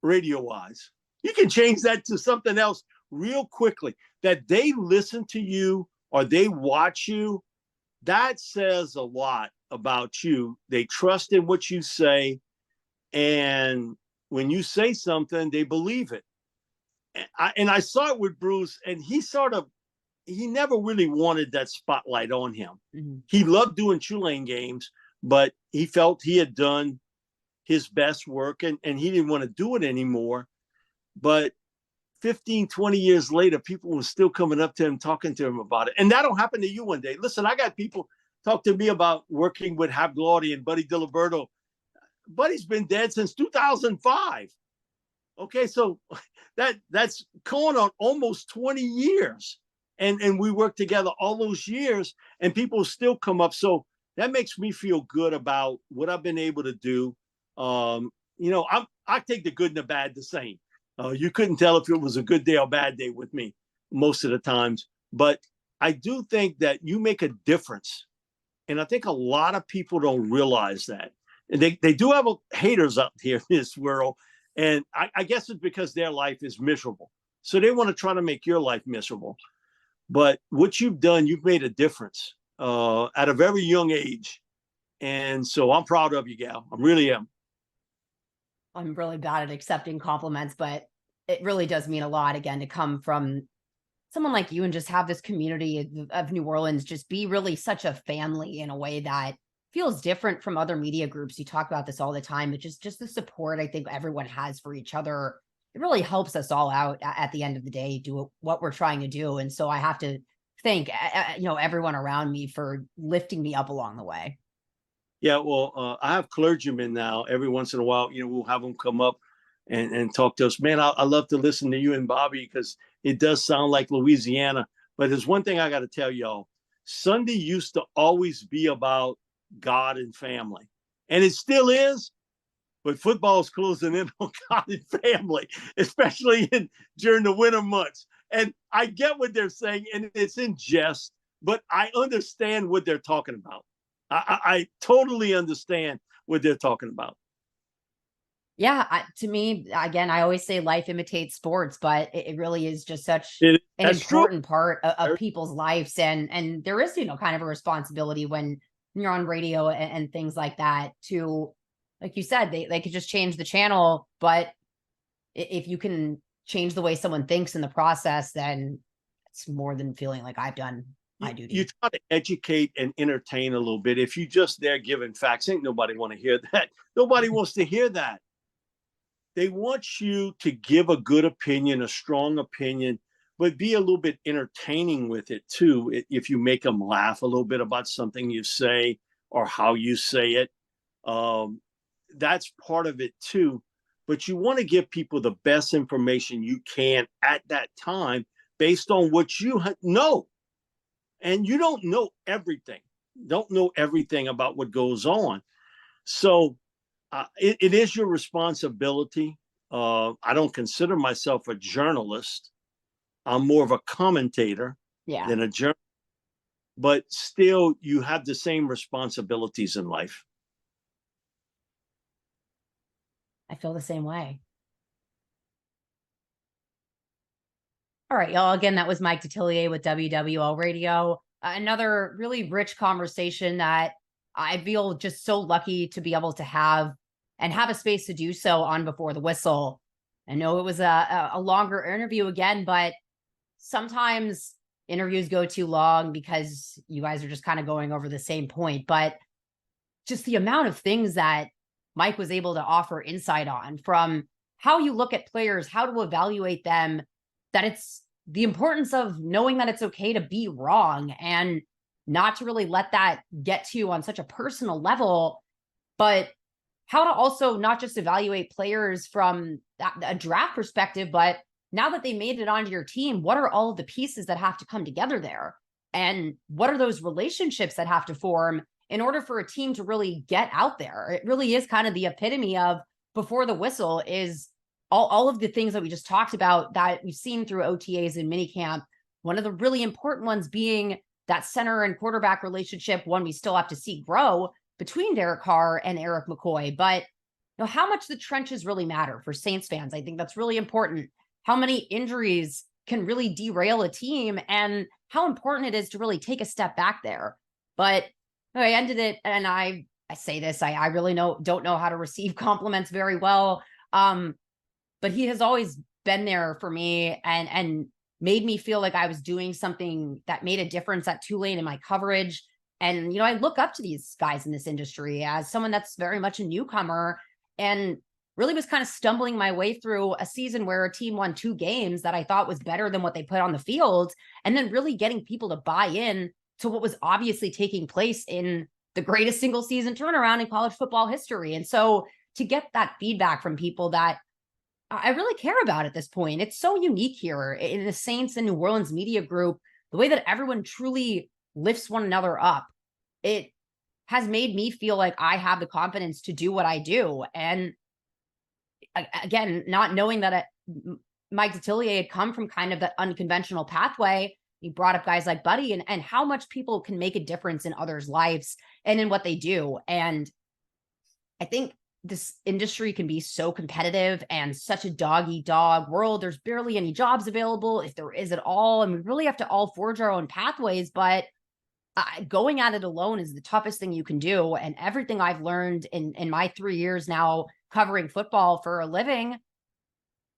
[SPEAKER 2] radio-wise. You can change that to something else real quickly that they listen to you or they watch you, that says a lot about you. They trust in what you say. And when you say something, they believe it. And I saw it with Bruce, and he never really wanted that spotlight on him. Mm-hmm. He loved doing Tulane games, but he felt he had done his best work and he didn't want to do it anymore. But 15, 20 years later, people were still coming up to him, talking to him about it. And that'll happen to you one day. Listen, I got people talk to me about working with Hap Glaudy and Buddy Diliberto. Buddy's been dead since 2005. Okay, so that's going on almost 20 years. And we worked together all those years, and people still come up. So that makes me feel good about what I've been able to do. I take the good and the bad the same. You couldn't tell if it was a good day or bad day with me most of the times. But I do think that you make a difference. And I think a lot of people don't realize that. And they do have haters out here in this world. And I guess it's because their life is miserable. So they want to try to make your life miserable. But what you've done, you've made a difference at a very young age. And so I'm proud of you, gal. I really am.
[SPEAKER 1] I'm really bad at accepting compliments, but it really does mean a lot, again, to come from someone like you and just have this community of New Orleans just be really such a family in a way that feels different from other media groups. You talk about this all the time, but just the support I think everyone has for each other, it really helps us all out at the end of the day, do what we're trying to do. And so I have to thank, everyone around me for lifting me up along the way.
[SPEAKER 2] Yeah, well, I have clergymen now. Every once in a while, we'll have them come up and talk to us. Man, I love to listen to you and Bobby because it does sound like Louisiana. But there's one thing I got to tell y'all. Sunday used to always be about God and family. And it still is. But football is closing in on God and family, especially during the winter months. And I get what they're saying, and it's in jest, but I understand what they're talking about. I totally understand what they're talking about.
[SPEAKER 1] Yeah, to me, again, I always say life imitates sports, but it really is just such an important part of people's lives. And there is, kind of a responsibility when you're on radio and things like that to, like you said, they could just change the channel. But if you can change the way someone thinks in the process, then it's more than feeling like I've done my duty.
[SPEAKER 2] You try to educate and entertain a little bit. If you just there giving facts, ain't nobody want to hear that. Nobody wants to hear that. They want you to give a good opinion, a strong opinion, but be a little bit entertaining with it too. If you make them laugh a little bit about something you say or how you say it, that's part of it too. But you want to give people the best information you can at that time based on what you know. And you don't know everything. Don't know everything about what goes on. So it is your responsibility. I don't consider myself a journalist. I'm more of a commentator than a journalist. But still, you have the same responsibilities in life.
[SPEAKER 1] I feel the same way. All right, y'all. Again, that was Mike Detillier with WWL Radio. Another really rich conversation that I feel just so lucky to be able to have and have a space to do so on Before the Whistle. I know it was a longer interview again, but sometimes interviews go too long because you guys are just kind of going over the same point. But just the amount of things that Mike was able to offer insight on, from how you look at players, how to evaluate them, that it's the importance of knowing that it's okay to be wrong and not to really let that get to you on such a personal level, but how to also not just evaluate players from a draft perspective, but now that they made it onto your team, what are all of the pieces that have to come together there? And what are those relationships that have to form in order for a team to really get out there? It really is kind of the epitome of Before the Whistle, is all of the things that we just talked about that we've seen through OTAs and minicamp. One of the really important ones being that center and quarterback relationship, one we still have to see grow between Derek Carr and Eric McCoy. But how much the trenches really matter for Saints fans, I think that's really important. How many injuries can really derail a team and how important it is to really take a step back there. But I ended it, and I say this, I really don't know how to receive compliments very well. But he has always been there for me and made me feel like I was doing something that made a difference at Tulane in my coverage. And, I look up to these guys in this industry as someone that's very much a newcomer, and really was kind of stumbling my way through a season where a team won 2 games that I thought was better than what they put on the field. And then really getting people to buy in to what was obviously taking place in the greatest single season turnaround in college football history. And so to get that feedback from people that I really care about at this point, it's so unique here in the Saints and New Orleans media group, the way that everyone truly lifts one another up. It has made me feel like I have the confidence to do what I do. And again, not knowing that Mike Detillier had come from kind of that unconventional pathway, he brought up guys like Buddy and how much people can make a difference in others' lives and in what they do. And I think this industry can be so competitive and such a dog-eat-dog world. There's barely any jobs available, if there is at all. And we really have to all forge our own pathways. But going at it alone is the toughest thing you can do. And everything I've learned in my 3 years now covering football for a living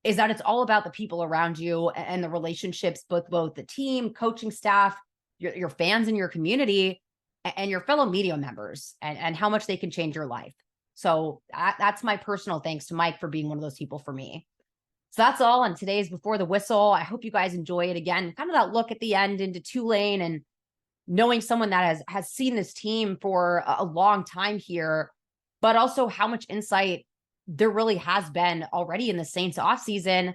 [SPEAKER 1] is that it's all about the people around you and the relationships, both the team, coaching staff, your fans in your community, and your fellow media members, and how much they can change your life. So that's my personal thanks to Mike for being one of those people for me. So that's all on today's Before the Whistle. I hope you guys enjoy it. Again, kind of that look at the end into Tulane and knowing someone that has seen this team for a long time here, but also how much insight there really has been already in the Saints offseason.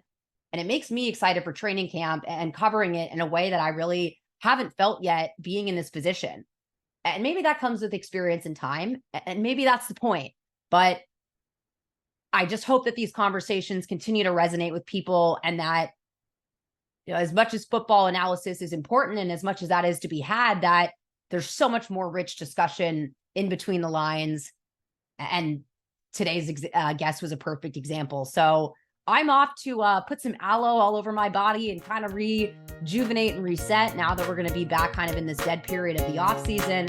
[SPEAKER 1] And it makes me excited for training camp and covering it in a way that I really haven't felt yet being in this position. And maybe that comes with experience and time, and maybe that's the point. But I just hope that these conversations continue to resonate with people, and that, as much as football analysis is important and as much as that is to be had, that there's so much more rich discussion in between the lines. And today's guest was a perfect example. So I'm off to put some aloe all over my body and kind of rejuvenate and reset now that we're going to be back kind of in this dead period of the off season.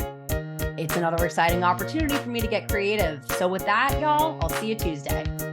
[SPEAKER 1] It's another exciting opportunity for me to get creative. So with that, y'all, I'll see you Tuesday.